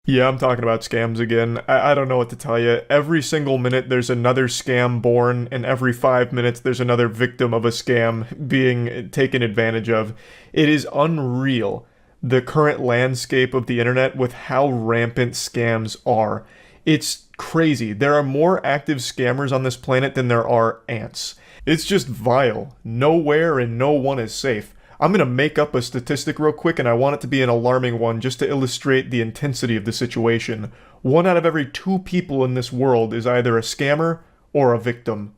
Yeah, I'm talking about scams again. I don't know what to tell you. Every single minute there's another scam born, and every 5 minutes there's another victim of a scam being taken advantage of. It is unreal, the current landscape of the internet with how rampant scams are. It's crazy. There are more active scammers on this planet than there are ants. It's just vile. Nowhere and no one is safe. I'm going to make up a statistic real quick, and I want it to be an alarming one just to illustrate the intensity of the situation. 1 out of every 2 people in this world is either a scammer or a victim.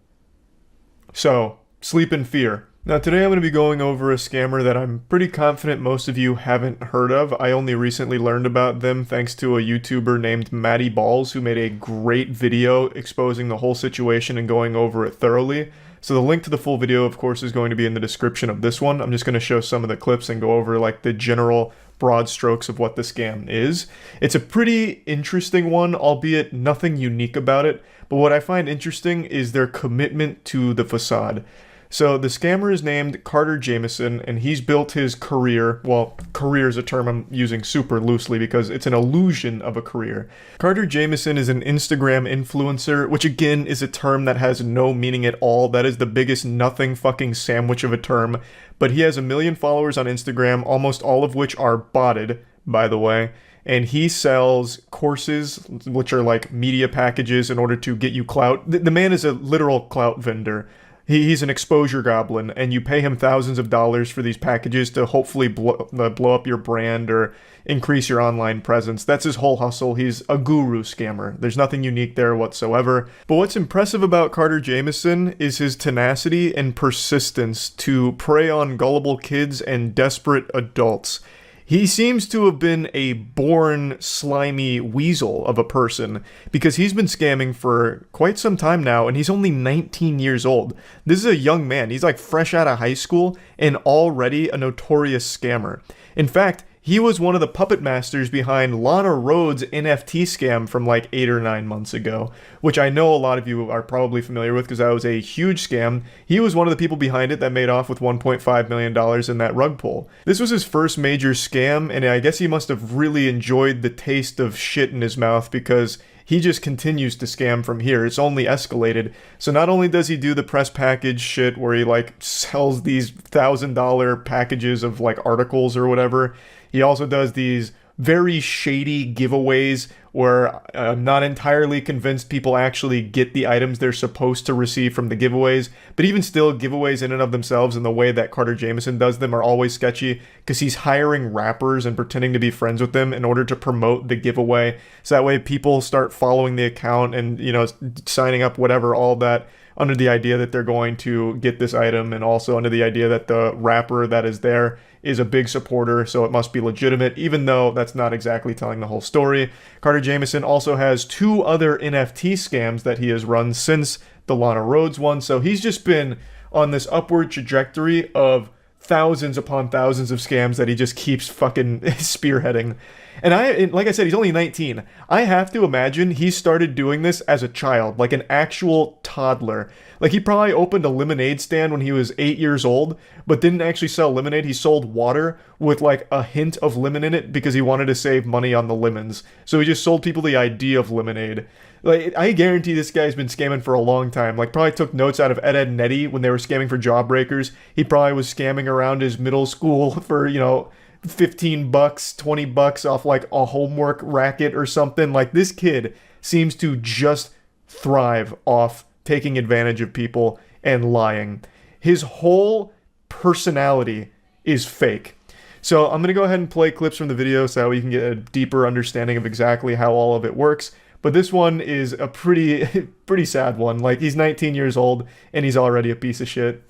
So, sleep in fear. Now today I'm going to be going over a scammer that I'm pretty confident most of you haven't heard of. I only recently learned about them thanks to a YouTuber named Maddie Balls who made a great video exposing the whole situation and going over it thoroughly. So the link to the full video, of course, is going to be in the description of this one. I'm just going to show some of the clips and go over like the general broad strokes of what the scam is. It's a pretty interesting one, albeit nothing unique about it. But what I find interesting is their commitment to the facade. So the scammer is named Carter Jamieson, and he's built his career, well, career is a term I'm using super loosely because it's an illusion of a career. Carter Jamieson is an Instagram influencer, which again is a term that has no meaning at all. That is the biggest nothing fucking sandwich of a term. But he has 1 million followers on Instagram, almost all of which are botted, by the way. And he sells courses, which are like media packages in order to get you clout. The man is a literal clout vendor. He's an exposure goblin, and you pay him thousands of dollars for these packages to hopefully blow up your brand or increase your online presence. That's his whole hustle. He's a guru scammer. There's nothing unique there whatsoever. But what's impressive about Carter Jamieson is his tenacity and persistence to prey on gullible kids and desperate adults. He seems to have been a born slimy weasel of a person because he's been scamming for quite some time now, and he's only 19 years old. This is a young man. He's like fresh out of high school and already a notorious scammer. In fact, he was one of the puppet masters behind Lana Rhoades' NFT scam from like 8 or 9 months ago, which I know a lot of you are probably familiar with because that was a huge scam. He was one of the people behind it that made off with $1.5 million in that rug pull. This was his first major scam, and I guess he must have really enjoyed the taste of shit in his mouth because he just continues to scam from here. It's only escalated. So not only does he do the press package shit where he like sells these $1,000 packages of like articles or whatever, he also does these very shady giveaways where I'm not entirely convinced people actually get the items they're supposed to receive from the giveaways. But even still, giveaways in and of themselves and the way that Carter Jamieson does them are always sketchy because he's hiring rappers and pretending to be friends with them in order to promote the giveaway. So that way people start following the account and, you know, signing up, whatever, all that, under the idea that they're going to get this item, and also under the idea that the rapper that is there is a big supporter, so it must be legitimate, even though that's not exactly telling the whole story. Carter Jamieson also has 2 other NFT scams that he has run since the Lana Rhoades one, so he's just been on this upward trajectory of thousands upon thousands of scams that he just keeps fucking spearheading. And like I said, he's only 19. I have to imagine he started doing this as a child, like an actual toddler. Like he probably opened a lemonade stand when he was 8 years old, but didn't actually sell lemonade. He sold water with like a hint of lemon in it because he wanted to save money on the lemons. So he just sold people the idea of lemonade. Like, I guarantee this guy's been scamming for a long time. Like, probably took notes out of Ed and Eddie when they were scamming for Jawbreakers. He probably was scamming around his middle school for, you know, $15, $20 off like a homework racket or something. Like, this kid seems to just thrive off taking advantage of people and lying. His whole personality is fake. So I'm going to go ahead and play clips from the video so that we can get a deeper understanding of exactly how all of it works. But this one is a pretty sad one. Like, he's 19 years old and he's already a piece of shit.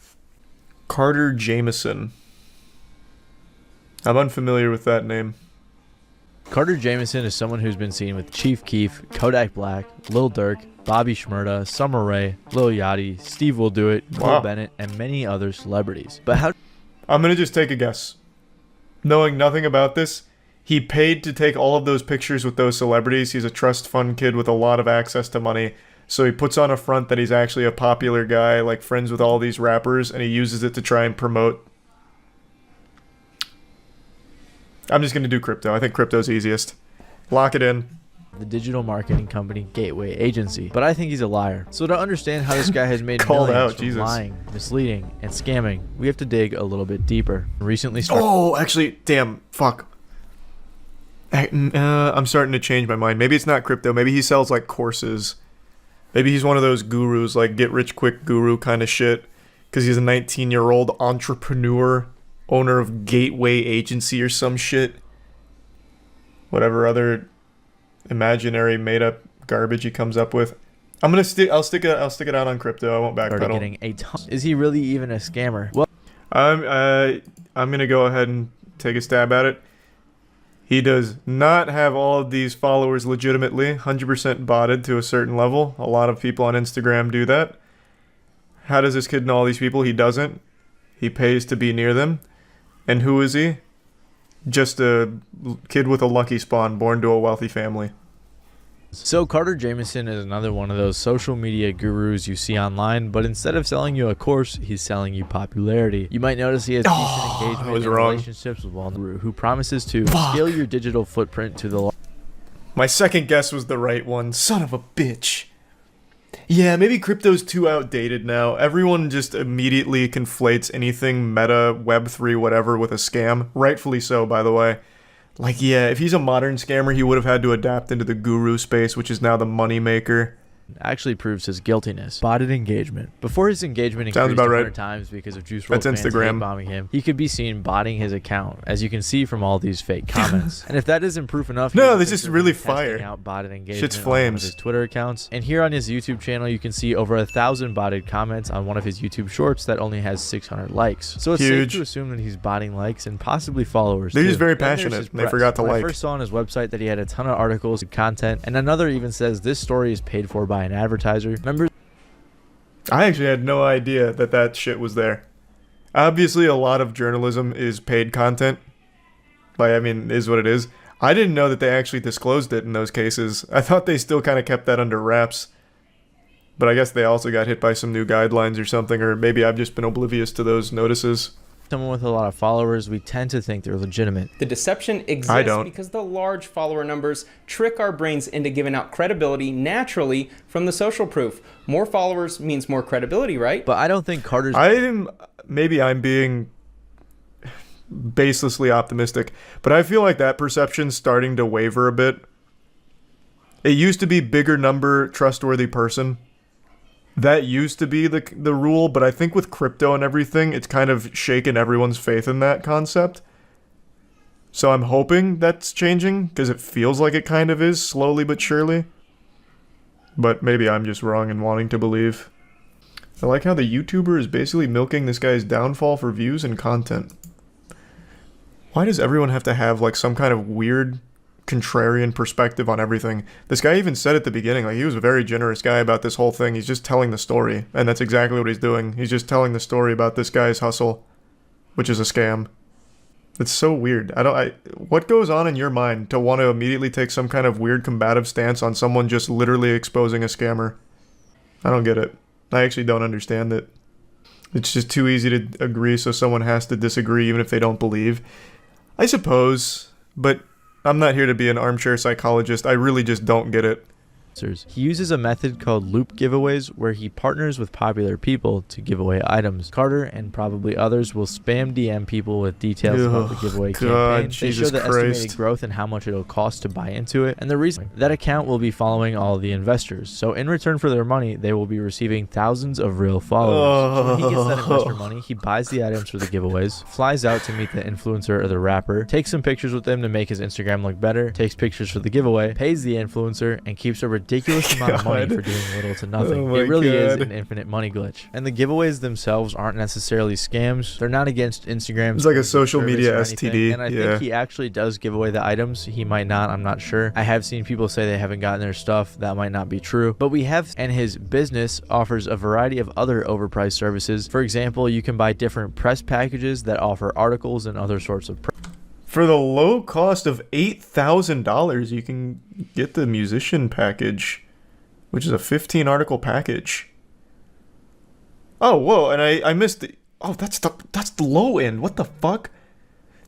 Carter Jamieson. I'm unfamiliar with that name. Carter Jamieson is someone who's been seen with Chief Keef, Kodak Black, Lil Durk, Bobby Shmurda, Summer Rae, Lil Yachty, Steve Will Do It, Cole Bennett, and many other celebrities. But how... I'm gonna just take a guess. Knowing nothing about this, he paid to take all of those pictures with those celebrities. He's a trust fund kid with a lot of access to money. So he puts on a front that he's actually a popular guy, like friends with all these rappers, and he uses it to try and promote. I'm just going to do crypto. I think crypto's easiest. Lock it in. The digital marketing company Gateway Agency. But I think he's a liar. So to understand how this guy has made Called millions out, from Jesus. lying, misleading, and scamming, we have to dig a little bit deeper. Recently Oh, actually, damn, fuck. I'm starting to change my mind. Maybe it's not crypto. Maybe he sells like courses. Maybe he's one of those gurus, like get rich quick guru kind of shit. Because he's a 19-year-old entrepreneur, owner of Gateway Agency or some shit. Whatever other imaginary made-up garbage he comes up with. I'll stick it out on crypto. I won't started backpedal. getting a ton. Is he really even a scammer? Well, I'm gonna go ahead and take a stab at it. He does not have all of these followers legitimately, 100% botted to a certain level. A lot of people on Instagram do that. How does this kid know all these people? He doesn't. He pays to be near them. And who is he? Just a kid with a lucky spawn, born to a wealthy family. so Carter Jamieson is another one of those social media gurus you see online, but instead of selling you a course, he's selling you popularity. You might notice he has decent engagement and relationships with one guru who promises to scale your digital footprint to the My second guess was the right one. Son of a bitch. Yeah, maybe crypto's too outdated now. Everyone just immediately conflates anything meta, Web3, whatever with a scam. Rightfully so, by the way. Like, yeah, if he's a modern scammer, he would have had to adapt into the guru space, which is now the moneymaker. actually proves his guiltiness. Botted engagement. Before his engagement Sounds increased about 100 right. times because of Juice WRLD That's fans Instagram. hate bombing him, he could be seen botting his account, as you can see from all these fake comments. And if that isn't proof enough, No, here's a this is picture of really him testing fire. out botted engagement Shit's on one of flames. his Twitter accounts. And here on his YouTube channel, you can see over 1,000 botted comments on one of his YouTube shorts that only has 600 likes. So it's Huge. safe to assume that he's botting likes and possibly followers. They're too. just very Then there's passionate, his and they press. forgot to When I like. first saw on his website that he had a ton of articles and content, and another even says this story is paid for by an advertiser. Members I actually had no idea that that shit was there. Obviously, a lot of journalism is paid content. I mean, is what it is. I didn't know that they actually disclosed it in those cases. I thought they still kind of kept that under wraps. But I guess they also got hit by some new guidelines or something, or maybe I've just been oblivious to those notices. someone with a lot of followers, we tend to think they're legitimate. The deception I exists don't. because the large follower numbers trick our brains into giving out credibility naturally from the social proof. More followers means more credibility, right? But I don't think Carter's Maybe I'm being baselessly optimistic, but I feel like that perception's starting to waver a bit. It used to be bigger number, trustworthy person. That used to be the rule, but I think with crypto and everything, it's kind of shaken everyone's faith in that concept. So I'm hoping that's changing, because it feels like it kind of is, slowly but surely. But maybe I'm just wrong in wanting to believe. I like how the YouTuber is basically milking this guy's downfall for views and content. Why does everyone have to have like some kind of weird contrarian perspective on everything? This guy even said at the beginning, like, he was a very generous guy about this whole thing. He's just telling the story, and that's exactly what he's doing. He's just telling the story about this guy's hustle, which is a scam. It's so weird. What goes on in your mind to want to immediately take some kind of weird combative stance on someone just literally exposing a scammer? I don't get it. I actually don't understand it. It's just too easy to agree, so someone has to disagree even if they don't believe. I suppose, but I'm not here to be an armchair psychologist. I really just don't get it. He uses a method called loop giveaways where he partners with popular people to give away items. Carter and probably others will spam DM people with details about the giveaway campaign. They show the estimated growth and how much it'll cost to buy into it, and the reason that account will be following all the investors. So in return for their money, they will be receiving thousands of real followers. So when he gets that investor money, he buys the items for the giveaways, flies out to meet the influencer or the rapper, takes some pictures with them to make his Instagram look better, takes pictures for the giveaway, pays the influencer, and keeps a ridiculous amount of money for doing little to nothing. It really is an infinite money glitch. And the giveaways themselves aren't necessarily scams. They're not against Instagram. It's like a social media anything. STD. And I think he actually does give away the items. He might not, I'm not sure. I have seen people say they haven't gotten their stuff. That might not be true. But we have, and his business offers a variety of other overpriced services. For example, you can buy different press packages that offer articles and other sorts of For the low cost of $8,000, you can get the musician package, which is a 15 article package. Oh, whoa, and I missed the... Oh, that's the low end. What the fuck?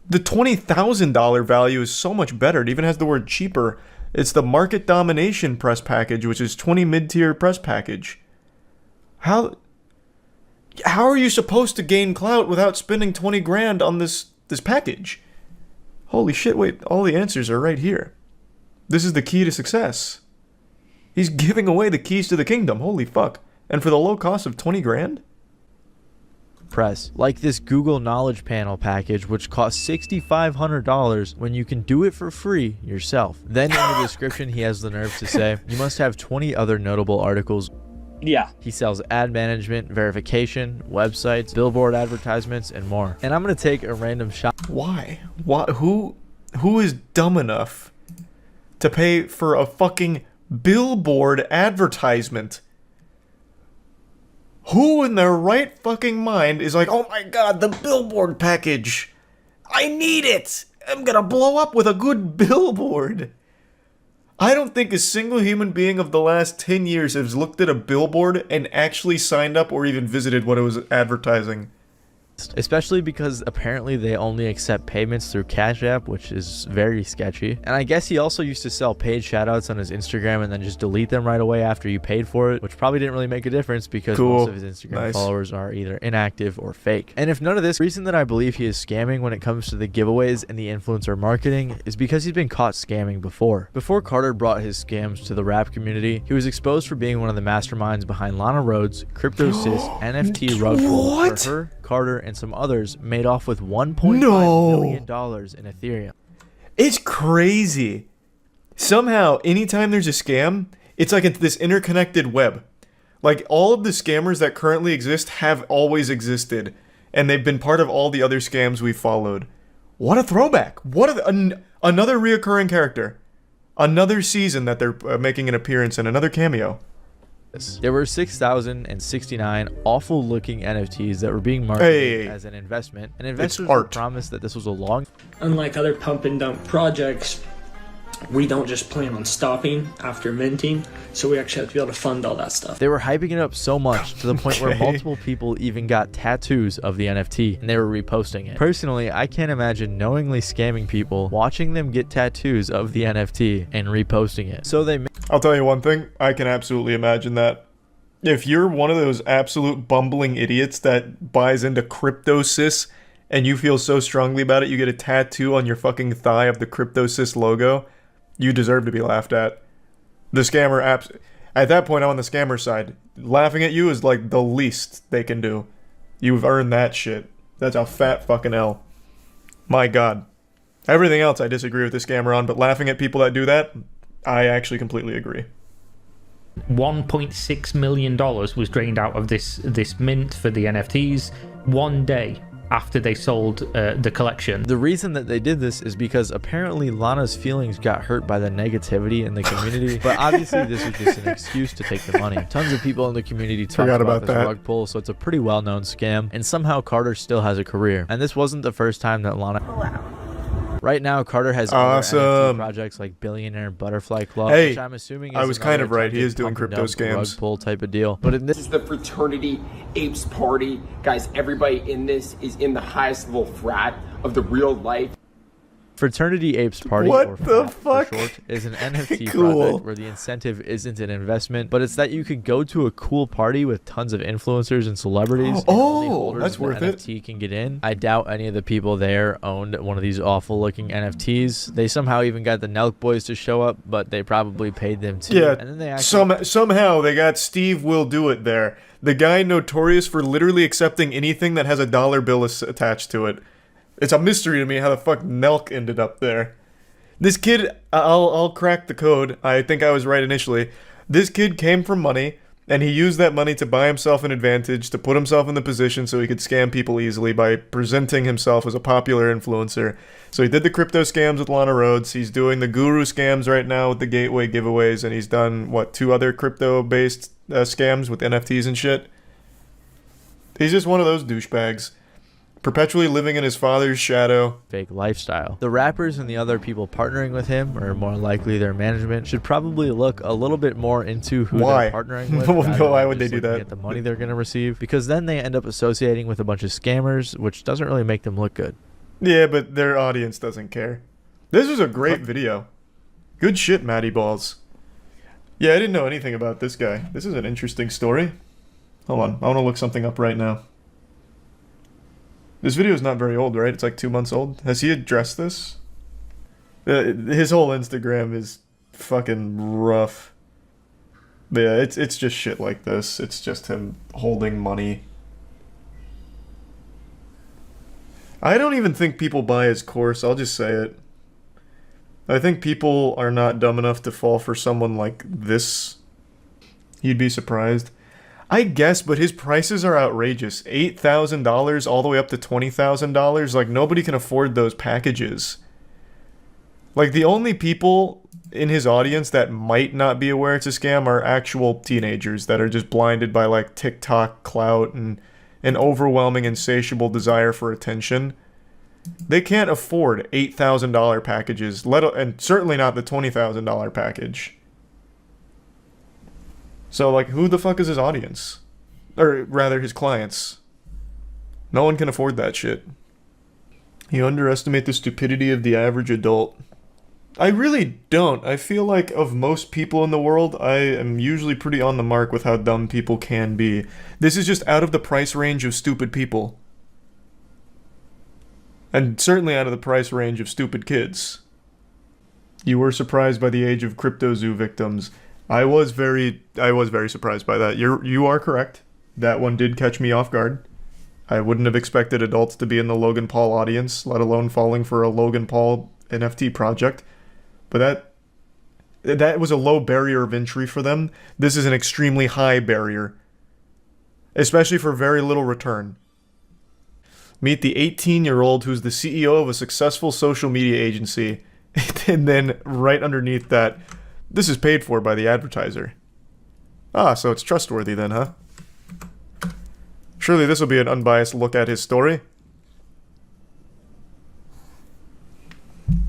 The $20,000 value is so much better. It even has the word cheaper. It's the Market Domination Press Package, which is 20 mid-tier press package. How are you supposed to gain clout without spending 20 grand on this package? Holy shit, wait, all the answers are right here. This is the key to success. He's giving away the keys to the kingdom. Holy fuck. And for the low cost of 20 grand? Press, like this Google Knowledge Panel package, which costs $6,500 when you can do it for free yourself. Then in the description, he has the nerve to say, you must have 20 other notable articles. Yeah. He sells ad management, verification, websites, billboard advertisements, and more. And I'm going to take a random shot. Why? Who is dumb enough to pay for a fucking billboard advertisement? Who in their right fucking mind is like, oh my god, the billboard package. I need it. I'm gonna blow up with a good billboard. I don't think a single human being of the last 10 years has looked at a billboard and actually signed up or even visited what it was advertising. Especially because apparently they only accept payments through Cash App, which is very sketchy. And I guess he also used to sell paid shoutouts on his Instagram and then just delete them right away after you paid for it, which probably didn't really make a difference because most of his Instagram followers are either inactive or fake. And if none of this, the reason that I believe he is scamming when it comes to the giveaways and the influencer marketing is because he's been caught scamming before. Before Carter brought his scams to the rap community, he was exposed for being one of the masterminds behind Lana Rhoades, CryptoSys, NFT rug pull, where her, Carter, and some others made off with $1.5 million in Ethereum. It's crazy. Somehow, anytime there's a scam, it's like this interconnected web. Like, all of the scammers that currently exist have always existed, and they've been part of all the other scams we've followed. What a throwback. Another reoccurring character. Another season that they're making an appearance in, another cameo. There were 6,069 awful looking NFTs that were being marketed as an investment, and investors were promised that this was a long... Unlike other pump and dump projects, we don't just plan on stopping after minting, so we actually have to be able to fund all that stuff. They were hyping it up so much to the point where multiple people even got tattoos of the NFT and they were reposting it. Personally, I can't imagine knowingly scamming people, watching them get tattoos of the NFT and reposting it. So they... I'll tell you one thing, I can absolutely imagine that. If you're one of those absolute bumbling idiots that buys into CryptoSys and you feel so strongly about it, you get a tattoo on your fucking thigh of the CryptoSys logo, you deserve to be laughed at. The scammer at that point, I'm on the scammer side. Laughing at you is like the least they can do. You've earned that shit. That's a fat fucking L. My god. Everything else I disagree with the scammer on, but laughing at people that do that, I actually completely agree. $1.6 million was drained out of this mint for the NFTs one day after they sold the collection. The reason that they did this is because apparently Lana's feelings got hurt by the negativity in the community, but obviously this was just an excuse to take the money. Tons of people in the community talked about this rug pull, so it's a pretty well-known scam, and somehow Carter still has a career. And this wasn't the first time that Lana... Right now, Carter has other NFT projects like Billionaire Butterfly Club, which I'm assuming is I was kind of right. He is doing crypto scams. Rug pull type of deal. But in this is the fraternity apes party. Guys, everybody in this is in the highest level frat of the real life. Fraternity Apes Party, or FAT for short, is an NFT project where the incentive isn't an investment, but it's that you could go to a cool party with tons of influencers and celebrities. That's worth it. NFT can get in. I doubt any of the people there owned one of these awful looking NFTs. They somehow even got the Nelk Boys to show up, but they probably paid them too. Yeah, and then they actually somehow they got Steve Will Do It there. The guy notorious for literally accepting anything that has a dollar bill attached to it. It's a mystery to me how the fuck Nelk ended up there. This kid, I'll crack the code. I think I was right initially. This kid came from money, and he used that money to buy himself an advantage, to put himself in the position so he could scam people easily by presenting himself as a popular influencer. So he did the crypto scams with Lana Rhoades. He's doing the guru scams right now with the gateway giveaways, and he's done, 2 other crypto-based scams with NFTs and shit. He's just one of those douchebags. Perpetually living in his father's shadow. Fake lifestyle. The rappers and the other people partnering with him, or more likely their management, should probably look a little bit more into who they're partnering with. Why would they do that? At the money they're going to receive, because then they end up associating with a bunch of scammers, which doesn't really make them look good. Yeah, but their audience doesn't care. This was a great video. Good shit, Matty Balls. Yeah, I didn't know anything about this guy. This is an interesting story. Hold on, I want to look something up right now. This video is not very old, right? It's like 2 months old. Has he addressed this? His whole Instagram is fucking rough. But yeah, it's just shit like this. It's just him holding money. I don't even think people buy his course, I'll just say it. I think people are not dumb enough to fall for someone like this. You'd be surprised. I guess, but his prices are outrageous. $8,000 all the way up to $20,000. Like, nobody can afford those packages. Like, the only people in his audience that might not be aware it's a scam are actual teenagers that are just blinded by, like, TikTok clout and an overwhelming, insatiable desire for attention. They can't afford $8,000 packages, and certainly not the $20,000 package. So, like, who the fuck is his audience? Or, rather, his clients. No one can afford that shit. You underestimate the stupidity of the average adult. I really don't. I feel like of most people in the world, I am usually pretty on the mark with how dumb people can be. This is just out of the price range of stupid people. And certainly out of the price range of stupid kids. You were surprised by the age of CryptoZoo victims. I was very surprised by that. You are correct. That one did catch me off guard. I wouldn't have expected adults to be in the Logan Paul audience, let alone falling for a Logan Paul NFT project. But that was a low barrier of entry for them. This is an extremely high barrier. Especially for very little return. Meet the 18-year-old who's the CEO of a successful social media agency. And then right underneath that, this is paid for by the advertiser. Ah, so it's trustworthy then, huh? Surely this will be an unbiased look at his story.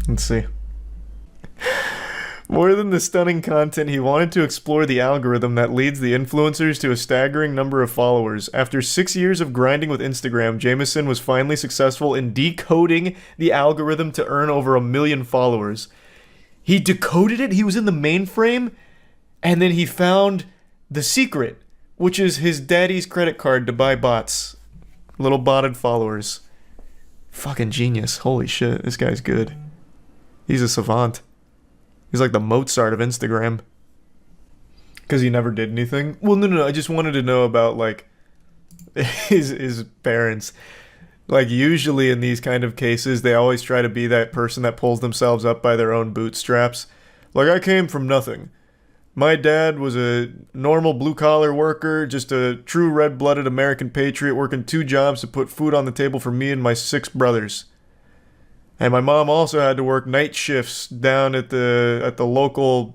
Let's see. More than the stunning content, he wanted to explore the algorithm that leads the influencers to a staggering number of followers. After 6 years of grinding with Instagram, Jameson was finally successful in decoding the algorithm to earn over 1 million followers. He decoded it, he was in the mainframe, and then he found the secret, which is his daddy's credit card to buy bots. Little botted followers. Fucking genius. Holy shit, this guy's good. He's a savant. He's like the Mozart of Instagram. Because he never did anything. Well, no, I just wanted to know about, like, his parents. Like, usually in these kind of cases, they always try to be that person that pulls themselves up by their own bootstraps. Like, I came from nothing. My dad was a normal blue-collar worker, just a true red-blooded American patriot working 2 jobs to put food on the table for me and my 6 brothers. And my mom also had to work night shifts down at the local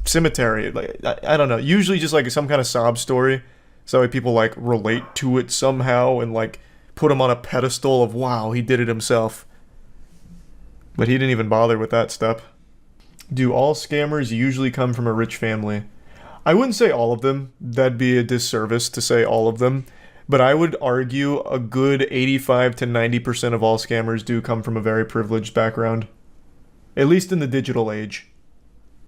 cemetery. Like, I don't know. Usually just like some kind of sob story. So that people like relate to it somehow and like put him on a pedestal of, wow, he did it himself. But he didn't even bother with that step. Do all scammers usually come from a rich family? I wouldn't say all of them. That'd be a disservice to say all of them. But I would argue a good 85 to 90% of all scammers do come from a very privileged background. At least in the digital age.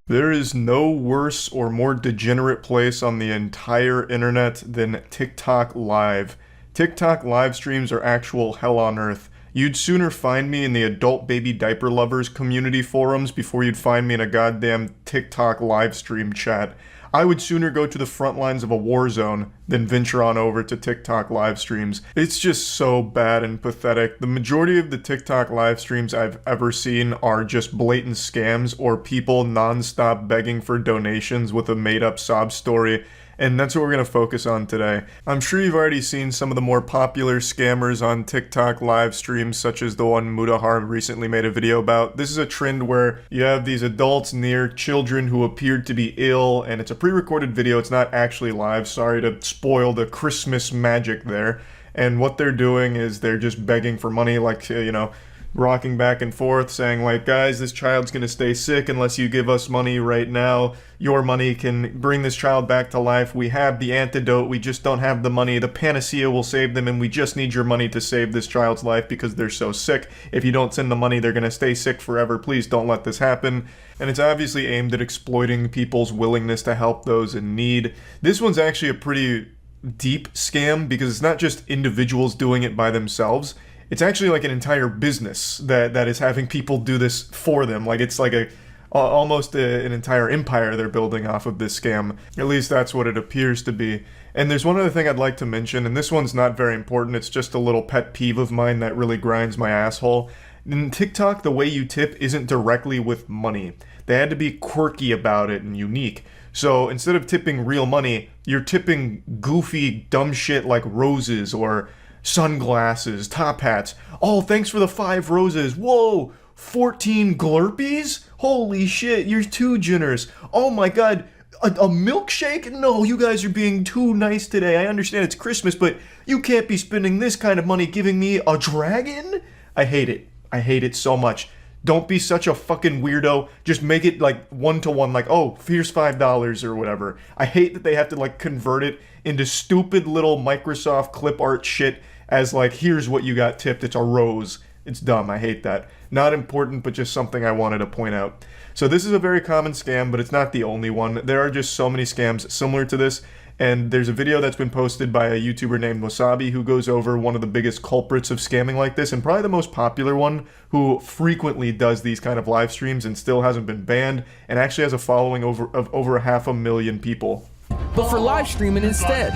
There is no worse or more degenerate place on the entire internet than TikTok Live. TikTok live streams are actual hell on earth. You'd sooner find me in the adult baby diaper lovers community forums before you'd find me in a goddamn TikTok live stream chat. I would sooner go to the front lines of a war zone than venture on over to TikTok live streams. It's just so bad and pathetic. The majority of the TikTok live streams I've ever seen are just blatant scams or people non-stop begging for donations with a made-up sob story. And that's what we're going to focus on today. I'm sure you've already seen some of the more popular scammers on TikTok live streams, such as the one Mudahar recently made a video about. This is a trend where you have these adults near children who appeared to be ill, and it's a pre-recorded video, it's not actually live. Sorry to spoil the Christmas magic there. And what they're doing is they're just begging for money, like, you know, rocking back and forth saying like, guys, this child's gonna stay sick unless you give us money right now. Your money can bring this child back to life. We have the antidote, we just don't have the money. The panacea will save them, and we just need your money to save this child's life because they're so sick. If you don't send the money, they're gonna stay sick forever. Please don't let this happen. And it's obviously aimed at exploiting people's willingness to help those in need. This one's actually a pretty deep scam because it's not just individuals doing it by themselves. It's actually like an entire business that is having people do this for them. Like it's like almost an entire empire they're building off of this scam. At least that's what it appears to be. And there's one other thing I'd like to mention, and this one's not very important. It's just a little pet peeve of mine that really grinds my asshole. In TikTok, the way you tip isn't directly with money. They had to be quirky about it and unique. So instead of tipping real money, you're tipping goofy, dumb shit like roses or sunglasses, top hats. Oh, thanks for the 5 roses. Whoa, 14 Glurpies? Holy shit, you're too generous. Oh my god, a milkshake? No, you guys are being too nice today. I understand it's Christmas, but you can't be spending this kind of money giving me a dragon? I hate it. I hate it so much. Don't be such a fucking weirdo. Just make it like 1-to-1, like, oh, here's $5 or whatever. I hate that they have to like convert it into stupid little Microsoft clip art shit as like, here's what you got tipped, it's a rose. It's dumb, I hate that. Not important, but just something I wanted to point out. So this is a very common scam, but it's not the only one. There are just so many scams similar to this. And there's a video that's been posted by a YouTuber named Wasabi who goes over one of the biggest culprits of scamming like this, and probably the most popular one, who frequently does these kind of live streams and still hasn't been banned, and actually has a following of over 500,000 people. But for live streaming instead.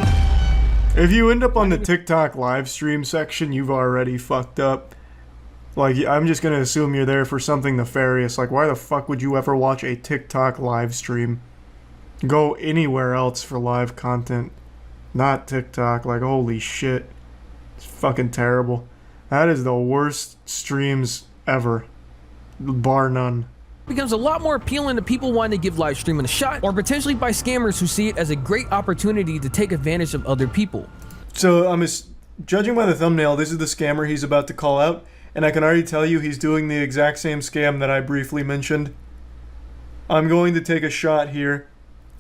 If you end up on the TikTok live stream section, you've already fucked up. Like, I'm just gonna assume you're there for something nefarious. Like, why the fuck would you ever watch a TikTok live stream? Go anywhere else for live content, not TikTok. Like, holy shit, it's fucking terrible. That is the worst streams ever, bar none. Becomes a lot more appealing to people wanting to give live streaming a shot, or potentially by scammers who see it as a great opportunity to take advantage of other people. So judging by the thumbnail, this is the scammer he's about to call out, and I can already tell you he's doing the exact same scam that I briefly mentioned. I'm going to take a shot here,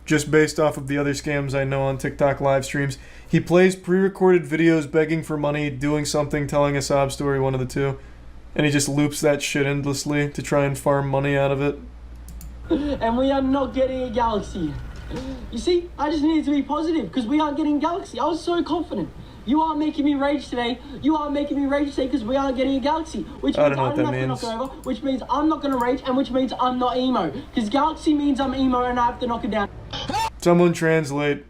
just based off of the other scams I know on TikTok live streams. He plays pre-recorded videos begging for money, doing something, telling a sob story, one of the two. And he just loops that shit endlessly to try and farm money out of it. And we are not getting a galaxy. You see, I just needed to be positive because we aren't getting a galaxy. I was so confident. You are making me rage today. You are making me rage today because we aren't getting a galaxy. Which means I'm not going to knock it over, which means I'm not going to rage, and which means I'm not emo. Because galaxy means I'm emo and I have to knock it down. Someone translate,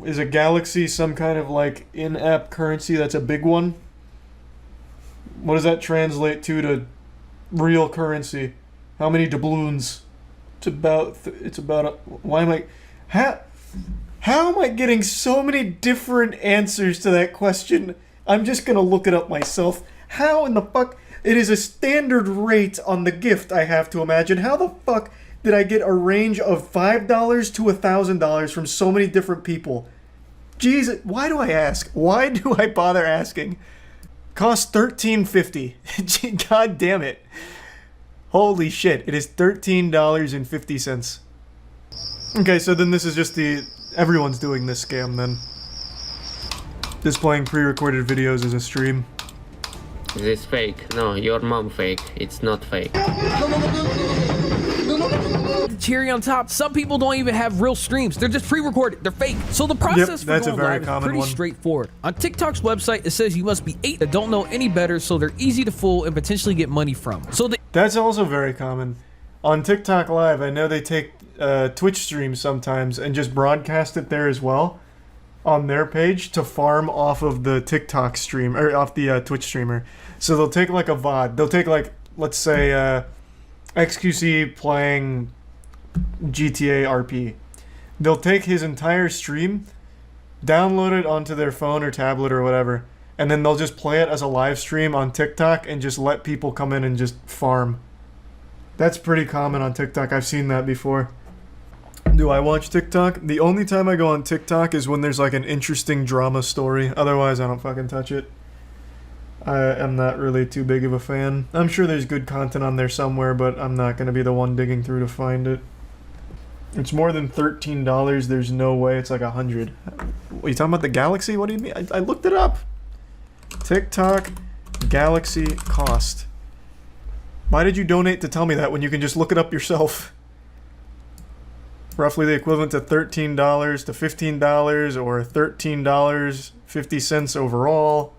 is a galaxy some kind of like in-app currency that's a big one? What does that translate to real currency? How many doubloons? Why am I, how am I getting so many different answers to that question? I'm just gonna look it up myself. How in the fuck, it is a standard rate on the gift, I have to imagine. How the fuck did I get a range of $5 to $1,000 from so many different people? Jesus, why do I ask? Why do I bother asking? Costs $13.50. God damn it. Holy shit, it is $13.50. Okay, so then this is just everyone's doing this scam then. Displaying pre-recorded videos as a stream. Is this fake? No, your mom fake. It's not fake. The cherry on top, some people don't even have real streams. They're just pre-recorded. They're fake. So the process for going live is pretty straightforward. On TikTok's website, it says you must be 8 that don't know any better, so they're easy to fool and potentially get money from. That's also very common. On TikTok Live, I know they take Twitch streams sometimes and just broadcast it there as well on their page to farm off of the TikTok stream, or off the Twitch streamer. So they'll take like a VOD. They'll take like, let's say, XQC playing GTA RP. They'll take his entire stream, download it onto their phone or tablet or whatever, and then they'll just play it as a live stream on TikTok and just let people come in and just farm. That's pretty common on TikTok. I've seen that before. Do I watch TikTok? The only time I go on TikTok is when there's like an interesting drama story. Otherwise, I don't fucking touch it. I am not really too big of a fan. I'm sure there's good content on there somewhere, but I'm not going to be the one digging through to find it. It's more than $13. There's no way it's like 100. Are you talking about the Galaxy? What do you mean? I looked it up. TikTok Galaxy cost. Why did you donate to tell me that when you can just look it up yourself? Roughly the equivalent to $13 to $15 or $13.50 overall.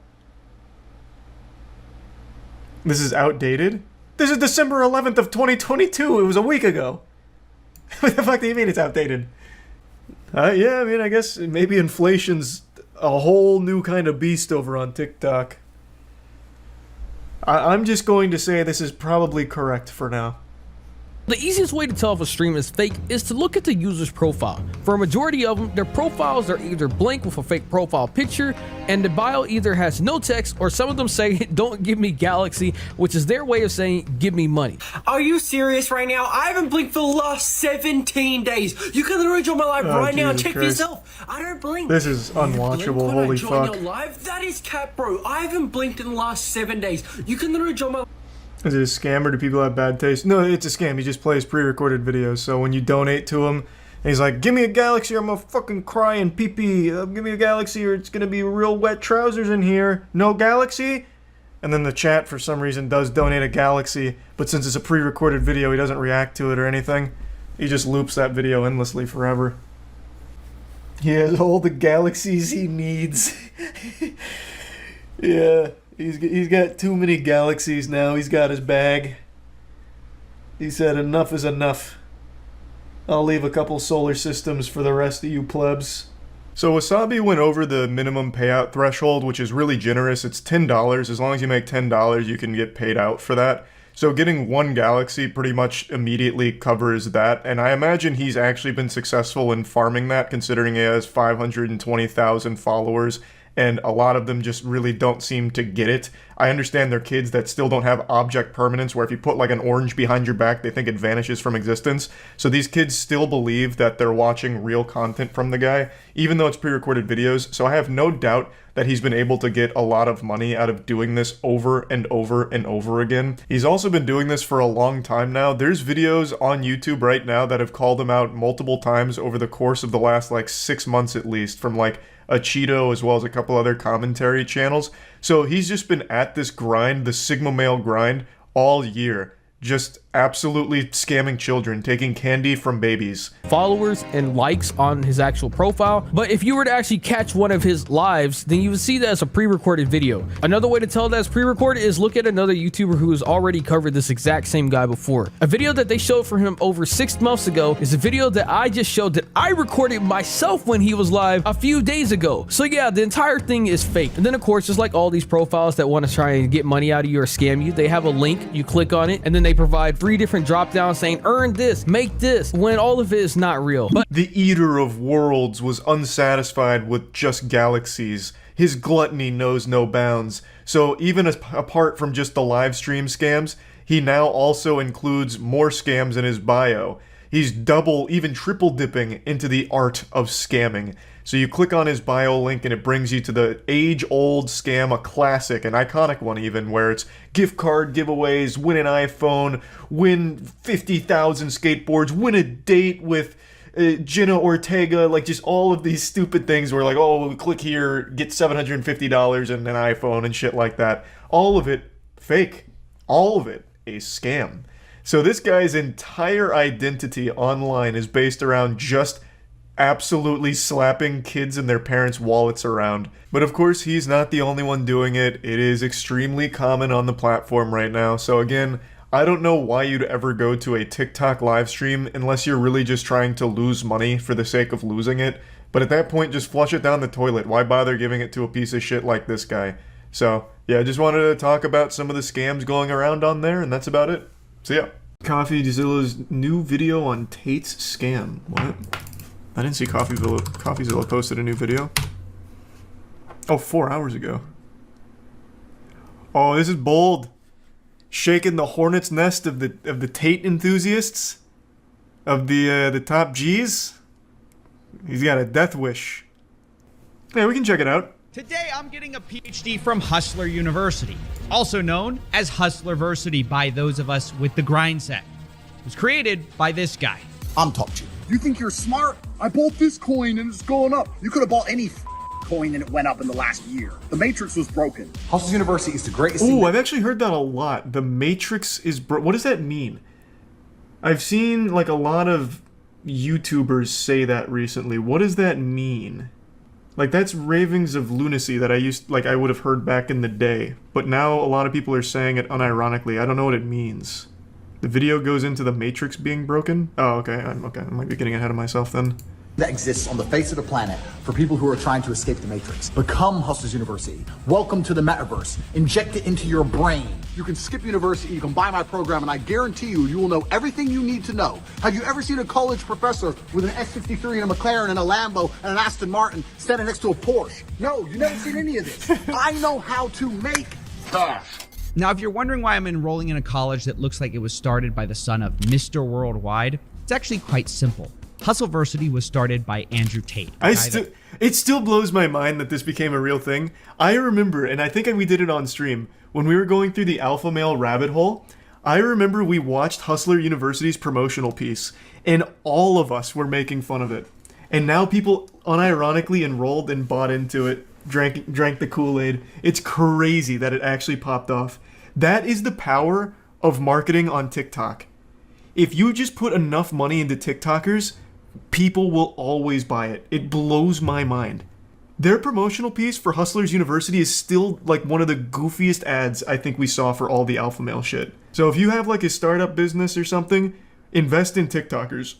This is outdated? This is December 11th of 2022. It was a week ago. What the fuck do you mean it's outdated? Yeah, I mean, I guess maybe inflation's a whole new kind of beast over on TikTok. I'm just going to say this is probably correct for now. The easiest way to tell if a stream is fake is to look at the user's profile. For a majority of them, their profiles are either blank with a fake profile picture, and the bio either has no text, or some of them say, "Don't give me Galaxy," which is their way of saying, "Give me money." Are you serious right now? I haven't blinked for the last 17 days. You can literally join my live right now. Jesus Check for Christ. yourself. I don't blink. This is unwatchable. When Holy I join fuck. your live? That is cap, bro. I haven't blinked in the last 7 days. You can literally join my. Is it a scam or do people have bad taste? No, it's a scam. He just plays pre-recorded videos. So when you donate to him, and he's like, "Give me a Galaxy or I'm gonna fucking cry and pee-pee. Give me a Galaxy or it's gonna be real wet trousers in here. No Galaxy?" And then the chat, for some reason, does donate a Galaxy. But since it's a pre-recorded video, he doesn't react to it or anything. He just loops that video endlessly forever. He has all the Galaxies he needs. Yeah. He's got too many Galaxies now. He's got his bag. He said enough is enough. I'll leave a couple solar systems for the rest of you plebs. So Wasabi went over the minimum payout threshold, which is really generous. It's $10. As long as you make $10, you can get paid out for that. So getting one Galaxy pretty much immediately covers that. And I imagine he's actually been successful in farming that, considering he has 520,000 followers. And a lot of them just really don't seem to get it. I understand they're kids that still don't have object permanence, where if you put like an orange behind your back, they think it vanishes from existence. So these kids still believe that they're watching real content from the guy, even though it's pre-recorded videos. So I have no doubt that he's been able to get a lot of money out of doing this over and over and over again. He's also been doing this for a long time now. There's videos on YouTube right now that have called him out multiple times over the course of the last like 6 months at least, from like a Cheeto as well as a couple other commentary channels. So he's just been at this grind, the Sigma male grind, all year. Just absolutely scamming children, taking candy from babies. Followers and likes on his actual profile, but if you were to actually catch one of his lives, then you would see that as a pre-recorded video. Another way to tell that's pre-recorded is look at another YouTuber who has already covered this exact same guy before. A video that they showed for him over 6 months ago is a video that I just showed that I recorded myself when he was live a few days ago. So yeah, the entire thing is fake. And then of course, just like all these profiles that want to try and get money out of you or scam you, they have a link, you click on it, and then they provide 3 different drop downs saying earn this, make this, when all of it is not real. But the Eater of Worlds was unsatisfied with just Galaxies. His gluttony knows no bounds. So even apart from just the live stream scams, he now also includes more scams in his bio. He's double, even triple dipping into the art of scamming. So you click on his bio link and it brings you to the age-old scam, a classic, an iconic one even, where it's gift card giveaways, win an iPhone, win 50,000 skateboards, win a date with Jenna Ortega, like just all of these stupid things where like, oh, click here, get $750 and an iPhone and shit like that. All of it fake. All of it a scam. So this guy's entire identity online is based around just absolutely slapping kids and their parents' wallets around. But of course, he's not the only one doing it. It is extremely common on the platform right now. So again, I don't know why you'd ever go to a TikTok live stream unless you're really just trying to lose money for the sake of losing it. But at that point, just flush it down the toilet. Why bother giving it to a piece of shit like this guy? So yeah, I just wanted to talk about some of the scams going around on there, and that's about it. See ya. CoffeeZilla's new video on Tate's scam. What? I didn't see CoffeeZilla posted a new video. Oh, 4 hours ago. Oh, this is bold. Shaking the hornet's nest of the Tate enthusiasts, of the top G's. He's got a death wish. Yeah, we can check it out. Today, I'm getting a PhD from Hustler University, also known as Hustlerversity by those of us with the grind set. It was created by this guy. I'm Top G. You think you're smart? I bought this coin and it's going up. You could have bought any coin and it went up in the last year. The Matrix was broken. Hustler University is the greatest thing. Ooh, I've actually heard that a lot. The Matrix is what does that mean? I've seen like a lot of YouTubers say that recently. What does that mean? Like, that's ravings of lunacy that I would have heard back in the day. But now a lot of people are saying it unironically. I don't know what it means. The video goes into the Matrix being broken? Oh, okay. I might be getting ahead of myself then. That exists on the face of the planet for people who are trying to escape the Matrix. Become Hustlers University. Welcome to the metaverse. Inject it into your brain. You can skip university, you can buy my program, and I guarantee you will know everything you need to know. Have you ever seen a college professor with an S63 and a McLaren and a Lambo and an Aston Martin standing next to a Porsche? No, you've never seen any of this. I know how to make cash. Now, if you're wondering why I'm enrolling in a college that looks like it was started by the son of Mr. Worldwide, it's actually quite simple. Hustleversity was started by Andrew Tate. It still blows my mind that this became a real thing. I remember, and I think we did it on stream, when we were going through the alpha male rabbit hole, I remember we watched Hustler University's promotional piece, and all of us were making fun of it. And now people unironically enrolled and bought into it, drank the Kool-Aid. It's crazy that it actually popped off. That is the power of marketing on TikTok. If you just put enough money into TikTokers, people will always buy it. It blows my mind. Their promotional piece for Hustlers University is still like one of the goofiest ads I think we saw for all the alpha male shit. So if you have like a startup business or something, invest in TikTokers.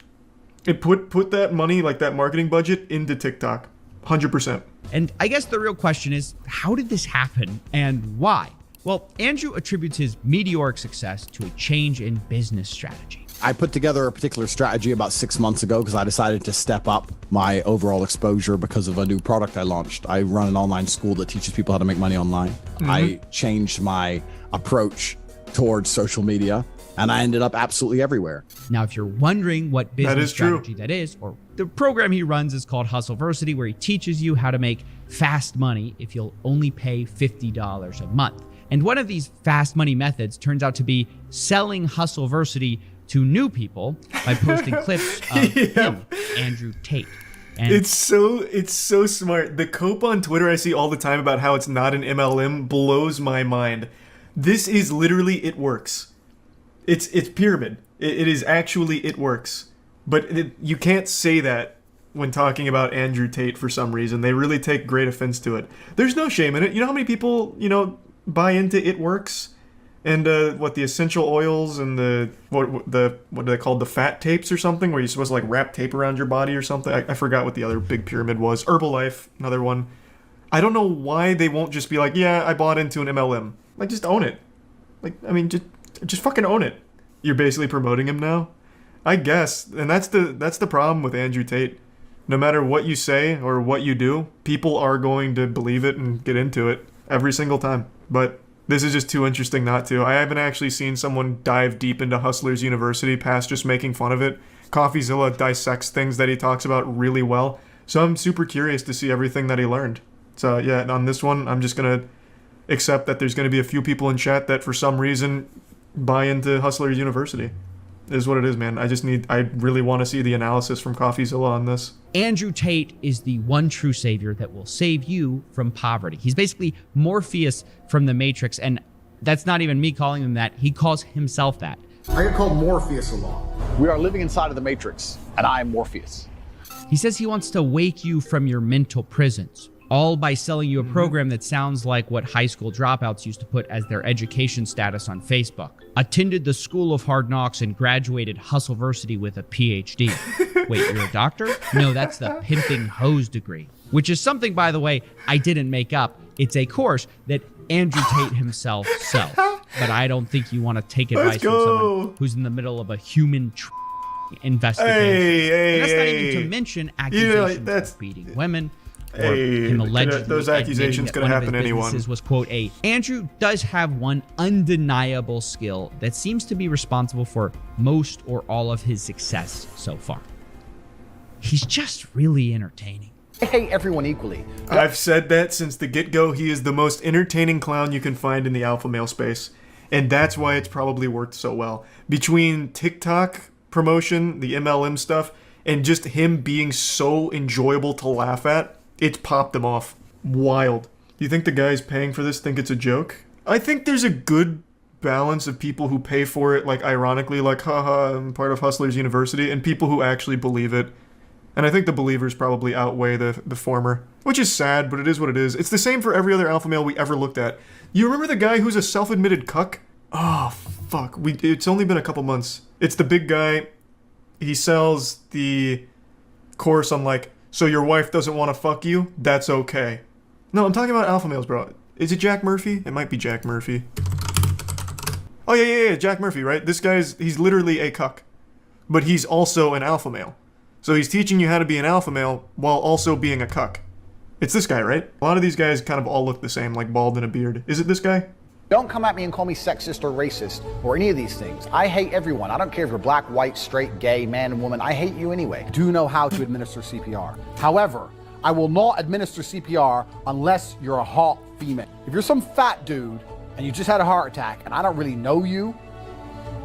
And put that money, like that marketing budget, into TikTok. 100%. And I guess the real question is, how did this happen and why? Well, Andrew attributes his meteoric success to a change in business strategy. I put together a particular strategy about 6 months ago because I decided to step up my overall exposure because of a new product I launched. I run an online school that teaches people how to make money online. Mm-hmm. I changed my approach towards social media, and I ended up absolutely everywhere. Now, if you're wondering what business strategy that is, or the program he runs is called Hustleversity, where he teaches you how to make fast money if you'll only pay $50 a month. And one of these fast money methods turns out to be selling Hustleversity to new people by posting clips of him, Andrew Tate. And it's so smart. The cope on Twitter I see all the time about how it's not an MLM blows my mind. This is literally it works. It's pyramid. It is actually it works. But you can't say that when talking about Andrew Tate for some reason. They really take great offense to it. There's no shame in it. You know how many people, buy into it works? And the essential oils and what are they called, the fat tapes or something, where you're supposed to like wrap tape around your body or something. I forgot what the other big pyramid was. Herbalife, another one. I don't know why they won't just be like, yeah, I bought into an MLM. Like, just own it. Like, I mean, just fucking own it. You're basically promoting him now, I guess. And that's the problem with Andrew Tate. No matter what you say or what you do, people are going to believe it and get into it every single time. But this is just too interesting not to. I haven't actually seen someone dive deep into Hustlers University past just making fun of it. CoffeeZilla dissects things that he talks about really well. So I'm super curious to see everything that he learned. So yeah, on this one, I'm just going to accept that there's going to be a few people in chat that for some reason buy into Hustlers University. It is what it is, man. I really want to see the analysis from CoffeeZilla on this. Andrew Tate is the one true savior that will save you from poverty. He's basically Morpheus from the Matrix, and that's not even me calling him that. He calls himself that. I get called Morpheus a lot. We are living inside of the Matrix, and I am Morpheus. He says he wants to wake you from your mental prisons, all by selling you a program that sounds like what high school dropouts used to put as their education status on Facebook. Attended the School of Hard Knocks and graduated Hustleversity with a PhD. Wait, you're a doctor? No, that's the pimping hose degree, which is something, by the way, I didn't make up. It's a course that Andrew Tate himself sells. But I don't think you want to take advice from someone who's in the middle of a human investigation. And that's not even to mention accusations of beating women. Or him allegedly those accusations could happen to anyone. Was, quote, Andrew does have one undeniable skill that seems to be responsible for most or all of his success so far. He's just really entertaining. I hate everyone equally. I've said that since the get-go. He is the most entertaining clown you can find in the alpha male space. And that's why it's probably worked so well. Between TikTok promotion, the MLM stuff, and just him being so enjoyable to laugh at, it's popped him off. Wild. Do you think the guys paying for this think it's a joke? I think there's a good balance of people who pay for it, like ironically, like, haha, I'm part of Hustlers University, and people who actually believe it. And I think the believers probably outweigh the former, which is sad, but it is what it is. It's the same for every other alpha male we ever looked at. You remember the guy who's a self-admitted cuck? Oh, fuck. It's only been a couple months. It's the big guy. He sells the course on, like, so your wife doesn't want to fuck you? That's okay. No, I'm talking about alpha males, bro. Is it Jack Murphy? It might be Jack Murphy. Oh, yeah, Jack Murphy, right? This guy's, he's literally a cuck. But he's also an alpha male. So he's teaching you how to be an alpha male while also being a cuck. It's this guy, right? A lot of these guys kind of all look the same, like bald and a beard. Is it this guy? Don't come at me and call me sexist or racist or any of these things. I hate everyone. I don't care if you're black, white, straight, gay, man, and woman. I hate you anyway. I do know how to administer CPR. However, I will not administer CPR unless you're a hot female. If you're some fat dude and you just had a heart attack and I don't really know you.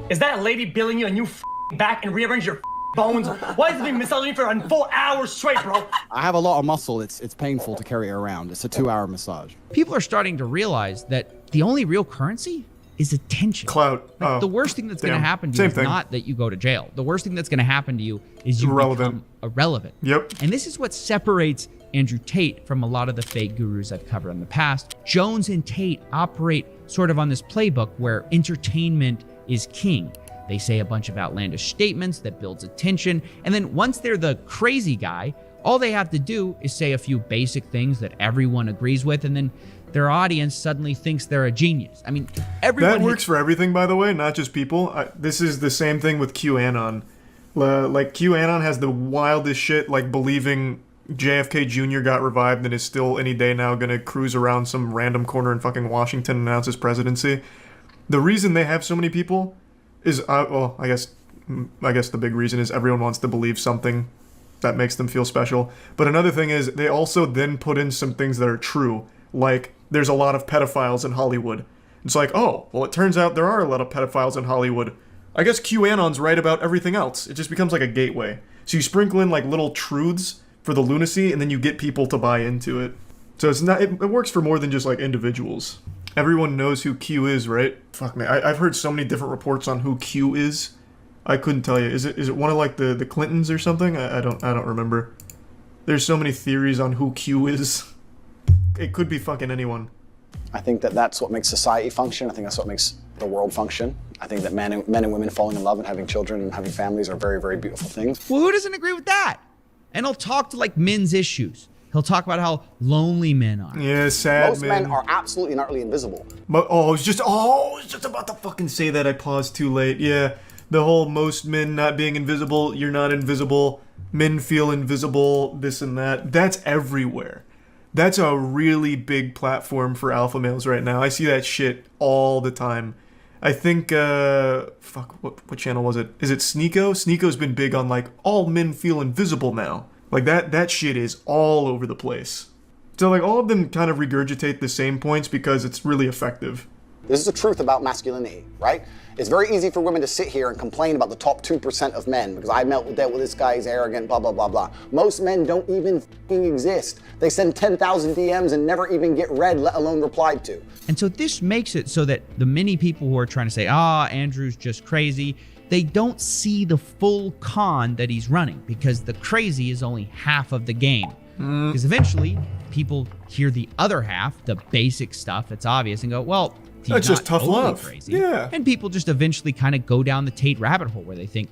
Is that lady billing you a new back and rearrange your bones? Why is it being massaging me for a full hour straight, bro? I have a lot of muscle. It's painful to carry it around. It's a 2-hour massage. People are starting to realize that the only real currency is attention. Clout. Like, the worst thing that's going to happen to you is not that you go to jail. The worst thing that's going to happen to you is you become irrelevant. Yep. And this is what separates Andrew Tate from a lot of the fake gurus I've covered in the past. Jones and Tate operate sort of on this playbook where entertainment is king. They say a bunch of outlandish statements that builds attention, and then once they're the crazy guy, all they have to do is say a few basic things that everyone agrees with, and then their audience suddenly thinks they're a genius. I mean, everyone... That works for everything, by the way, not just people. This is the same thing with QAnon. Like, QAnon has the wildest shit, like believing JFK Jr. got revived and is still any day now gonna cruise around some random corner in fucking Washington and announce his presidency. The reason they have so many people is, well, I guess the big reason is everyone wants to believe something that makes them feel special. But another thing is they also then put in some things that are true. Like, there's a lot of pedophiles in Hollywood. It's like, oh, well, it turns out there are a lot of pedophiles in Hollywood. I guess QAnon's right about everything else. It just becomes like a gateway. So you sprinkle in like little truths for the lunacy, and then you get people to buy into it. So it's not, it works for more than just like individuals. Everyone knows who Q is, right? Fuck me, I've heard so many different reports on who Q is. I couldn't tell you. Is it one of like the Clintons or something? I don't remember. There's so many theories on who Q is. It could be fucking anyone. I think that that's what makes society function. I think that's what makes the world function. I think that men and women falling in love and having children and having families are very, very beautiful things. Well, who doesn't agree with that? And he'll talk to like men's issues. He'll talk about how lonely men are. Yeah, sad Most men are absolutely and utterly invisible. But I was just about to fucking say that. I paused too late. Yeah, the whole most men not being invisible, you're not invisible, men feel invisible, this and that. That's everywhere. That's a really big platform for alpha males right now. I see that shit all the time. I think, what channel was it? Is it Sneeko? Sneeko's been big on like, all men feel invisible now. Like that shit is all over the place. So like all of them kind of regurgitate the same points because it's really effective. This is the truth about masculinity, right? It's very easy for women to sit here and complain about the top 2% of men because I dealt with this guy, he's arrogant, blah, blah, blah, blah. Most men don't even fucking exist. They send 10,000 DMs and never even get read, let alone replied to. And so this makes it so that the many people who are trying to say, Andrew's just crazy, they don't see the full con that he's running because the crazy is only half of the game. Because eventually people hear the other half, the basic stuff that's obvious, and go, well, that's just tough love. Crazy. Yeah. And people just eventually kind of go down the Tate rabbit hole where they think,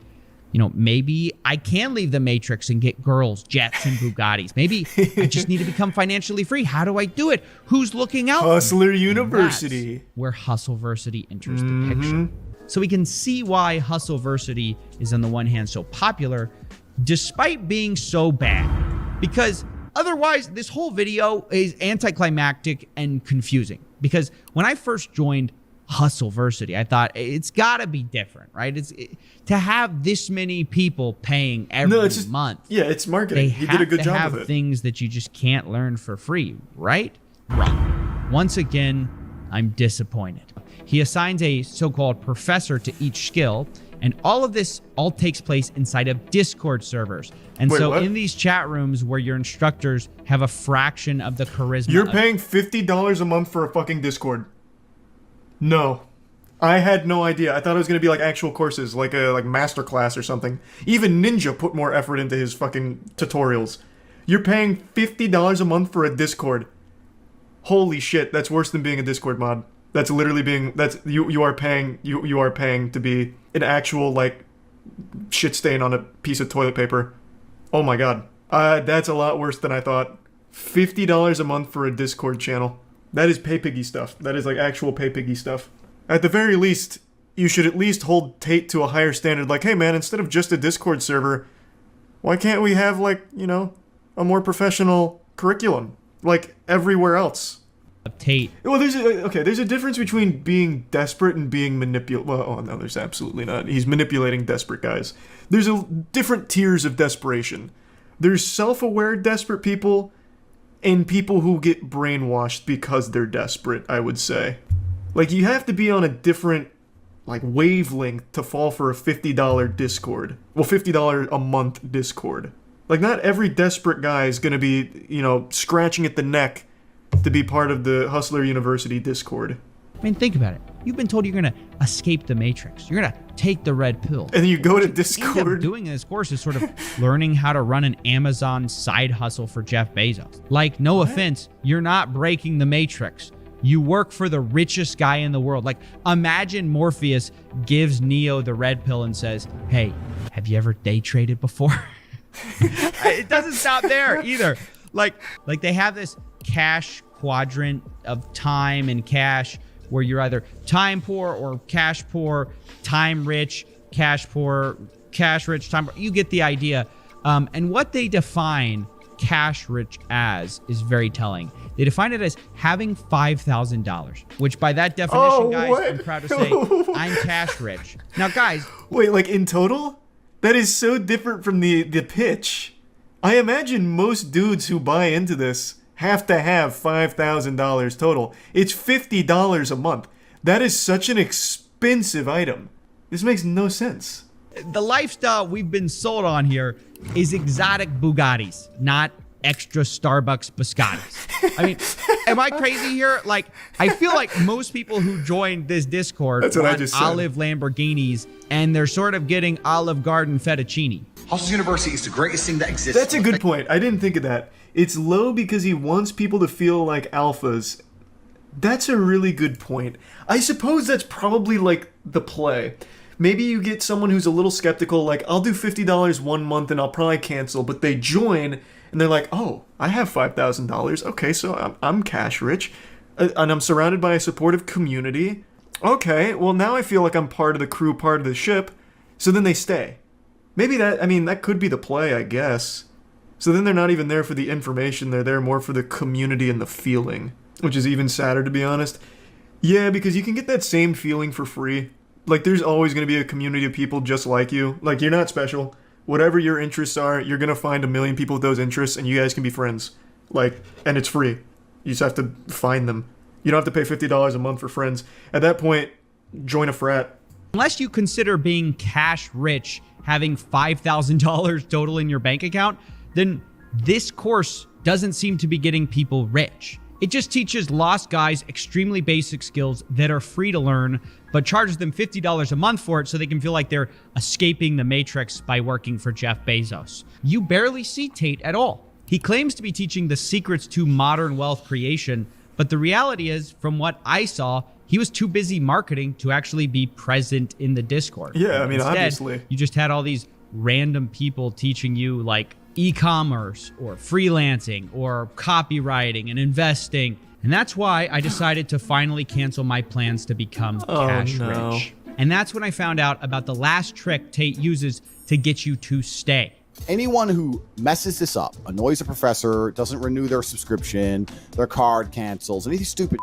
maybe I can leave the Matrix and get girls, jets, and Bugattis. Maybe I just need to become financially free. How do I do it? Who's looking out? Hustler University. That's where Hustleversity enters the picture. So we can see why Hustleversity is on the one hand so popular, despite being so bad. Because otherwise, this whole video is anticlimactic and confusing. Because when I first joined Hustleversity. I thought it's got to be different, right? To have this many people paying every month. Yeah, it's marketing. He did a good job have of it. Things that you just can't learn for free, right? Wrong. Once again, I'm disappointed. He assigns a so-called professor to each skill, and all of this takes place inside of Discord servers. And in these chat rooms where your instructors have a fraction of the charisma. You're paying $50 a month for a fucking Discord. No. I had no idea. I thought it was going to be like actual courses, like a masterclass or something. Even Ninja put more effort into his fucking tutorials. You're paying $50 a month for a Discord. Holy shit, that's worse than being a Discord mod. That's literally being you are paying to be an actual like shit stain on a piece of toilet paper. Oh my god. That's a lot worse than I thought. $50 a month for a Discord channel. That is pay piggy stuff. That is like actual pay piggy stuff. At the very least, you should at least hold Tate to a higher standard. Like, hey man, instead of just a Discord server, why can't we have like, you know, a more professional curriculum like everywhere else? Tate. Well, there's a difference between being desperate and being manipulated. Well, oh no, there's absolutely not. He's manipulating desperate guys. There's different tiers of desperation. There's self-aware desperate people and people who get brainwashed because they're desperate, I would say. Like, you have to be on a different like wavelength to fall for a $50 Discord. Well, $50 a month Discord. Like, not every desperate guy is going to be, you know, scratching at the neck to be part of the Hustler University Discord. I mean, think about it. You've been told you're going to escape the Matrix. You're going to take the red pill. And then you go to Discord. End up doing in this course is sort of learning how to run an Amazon side hustle for Jeff Bezos. Like, no offense, you're not breaking the Matrix. You work for the richest guy in the world. Like, imagine Morpheus gives Neo the red pill and says, hey, have you ever day traded before? It doesn't stop there either. Like they have this cash quadrant of time and cash where you're either time poor or cash poor, time rich, cash poor, cash rich, time poor. You get the idea. And what they define cash rich as is very telling. They define it as having $5,000, which by that definition, guys, I'm proud to say I'm cash rich. Now, guys. Wait, like in total? That is so different from the pitch. I imagine most dudes who buy into this have to have $5,000 total. It's $50 a month. That is such an expensive item. This makes no sense. The lifestyle we've been sold on here is exotic Bugattis, not extra Starbucks biscottis. I mean, am I crazy here? Like, I feel like most people who joined this Discord want olive Lamborghinis, and they're sort of getting Olive Garden fettuccine. Hustle University is the greatest thing that exists. That's a good point. I didn't think of that. It's low because he wants people to feel like alphas. That's a really good point. I suppose that's probably like the play. Maybe you get someone who's a little skeptical, like, I'll do $50 one month and I'll probably cancel, but they join and they're like, oh, I have $5,000. Okay, so I'm cash rich and I'm surrounded by a supportive community. Okay, well now I feel like I'm part of the crew, part of the ship. So then they stay. Maybe that could be the play, I guess. So then they're not even there for the information, they're there more for the community and the feeling, which is even sadder, to be honest. Yeah, because you can get that same feeling for free. Like, there's always going to be a community of people just like you. Like, you're not special. Whatever your interests are, you're going to find a million people with those interests, and you guys can be friends. Like, and it's free. You just have to find them. You don't have to pay $50 a month for friends. At that point, join a frat. Unless you consider being cash rich, having $5,000 total in your bank account, then this course doesn't seem to be getting people rich. It just teaches lost guys extremely basic skills that are free to learn, but charges them $50 a month for it so they can feel like they're escaping the Matrix by working for Jeff Bezos. You barely see Tate at all. He claims to be teaching the secrets to modern wealth creation, but the reality is, from what I saw, he was too busy marketing to actually be present in the Discord. Yeah, I mean, instead, obviously. You just had all these random people teaching you like e-commerce or freelancing or copywriting and investing. And that's why I decided to finally cancel my plans to become cash rich. And that's when I found out about the last trick Tate uses to get you to stay. Anyone who messes this up, annoys a professor, doesn't renew their subscription, their card cancels, anything stupid,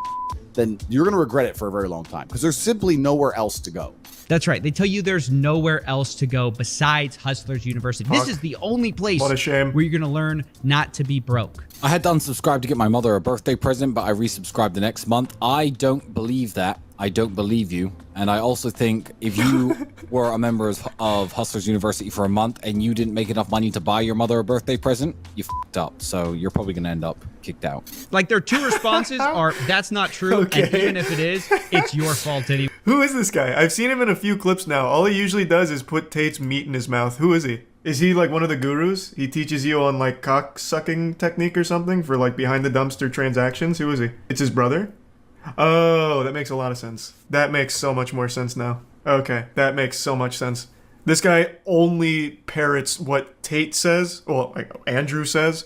then you're going to regret it for a very long time because there's simply nowhere else to go. That's right. They tell you there's nowhere else to go besides Hustlers University. This is the only place what a shame. where you're going to learn not to be broke. I had to unsubscribe to get my mother a birthday present, but I resubscribed the next month. I don't believe that. I don't believe you. And I also think if you were a member of Hustlers University for a month and you didn't make enough money to buy your mother a birthday present, you f***ed up. So you're probably going to end up kicked out. Like, their two responses are, that's not true. Okay. And even if it is, it's your fault anyway. Who is this guy? I've seen him in a few clips now. All he usually does is put Tate's meat in his mouth. Who is he? Is he like one of the gurus? He teaches you on like cock sucking technique or something for like behind the dumpster transactions? Who is he? It's his brother? Oh, that makes a lot of sense. That makes so much more sense now. Okay, that makes so much sense. This guy only parrots what Tate says, well, like Andrew says,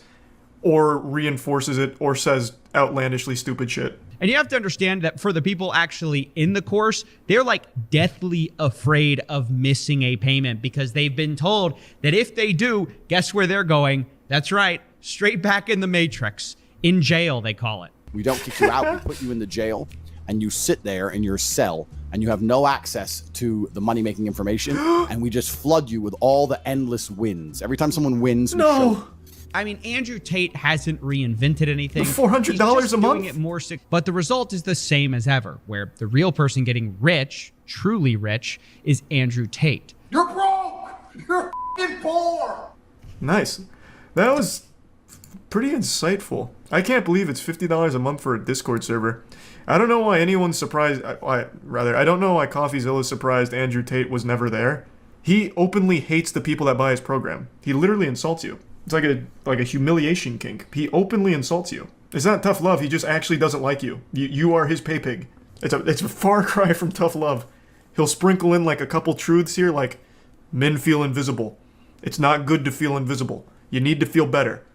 or reinforces it, or says outlandishly stupid shit. And you have to understand that for the people actually in the course, they're like deathly afraid of missing a payment because they've been told that if they do, guess where they're going? That's right, straight back in the Matrix. In jail, they call it. We don't kick you out. We put you in the jail, and you sit there in your cell, and you have no access to the money-making information, and we just flood you with all the endless wins. Every time someone wins, we show. I mean, Andrew Tate hasn't reinvented anything. $400 a month? Doing it more but the result is the same as ever, where the real person getting rich, truly rich, is Andrew Tate. You're broke! You're f***ing poor! Nice. That was pretty insightful. I can't believe it's $50 a month for a Discord server. I don't know why anyone's surprised. I don't know why CoffeeZilla's surprised Andrew Tate was never there. He openly hates the people that buy his program. He literally insults you. It's like a humiliation kink. He openly insults you. It's not tough love. He just actually doesn't like you. You are his pay pig. It's a far cry from tough love. He'll sprinkle in like a couple truths here, like men feel invisible. It's not good to feel invisible. You need to feel better.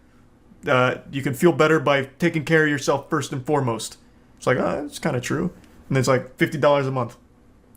You can feel better by taking care of yourself first and foremost. It's like, it's kind of true. And it's like $50 a month.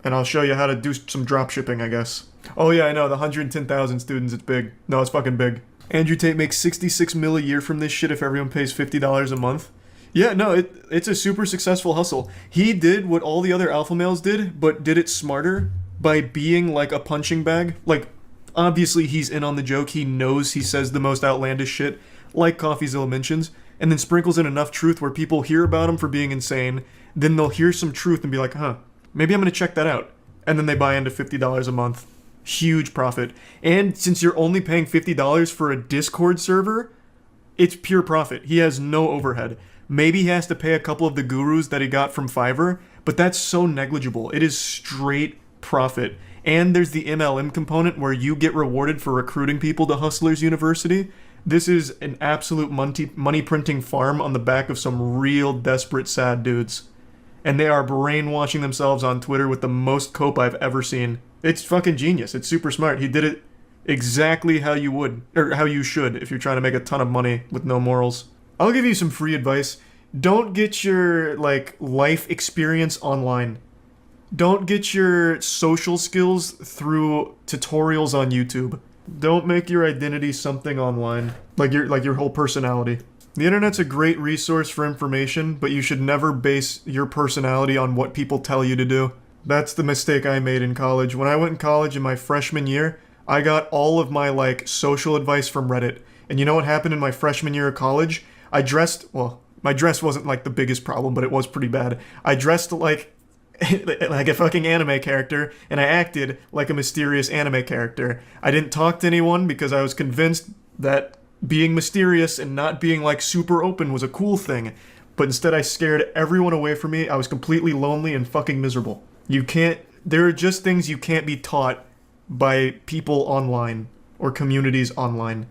And I'll show you how to do some drop shipping, I guess. Oh yeah, I know, the 110,000 students, it's big. No, it's fucking big. Andrew Tate makes $66 million a year from this shit if everyone pays $50 a month. Yeah, no, it's a super successful hustle. He did what all the other alpha males did, but did it smarter by being like a punching bag. Like, obviously he's in on the joke. He knows he says the most outlandish shit, like CoffeeZilla mentions, and then sprinkles in enough truth where people hear about him for being insane, then they'll hear some truth and be like, maybe I'm gonna check that out. And then they buy into $50 a month. Huge profit. And since you're only paying $50 for a Discord server, it's pure profit. He has no overhead. Maybe he has to pay a couple of the gurus that he got from Fiverr, but that's so negligible. It is straight profit. And there's the MLM component where you get rewarded for recruiting people to Hustlers University. This is an absolute money printing farm on the back of some real desperate sad dudes. And they are brainwashing themselves on Twitter with the most cope I've ever seen. It's fucking genius. It's super smart. He did it exactly how you would, or how you should, if you're trying to make a ton of money with no morals. I'll give you some free advice. Don't get your, life experience online. Don't get your social skills through tutorials on YouTube. Don't make your identity something online, like your whole personality. The internet's a great resource for information, but you should never base your personality on what people tell you to do. That's the mistake I made in college. When I went in college in my freshman year, I got all of my, social advice from Reddit. And you know what happened in my freshman year of college? My dress wasn't, the biggest problem, but it was pretty bad. I dressed like a fucking anime character, and I acted like a mysterious anime character. I didn't talk to anyone because I was convinced that being mysterious and not being, super open was a cool thing. But instead I scared everyone away from me. I was completely lonely and fucking miserable. There are just things you can't be taught by people online or communities online.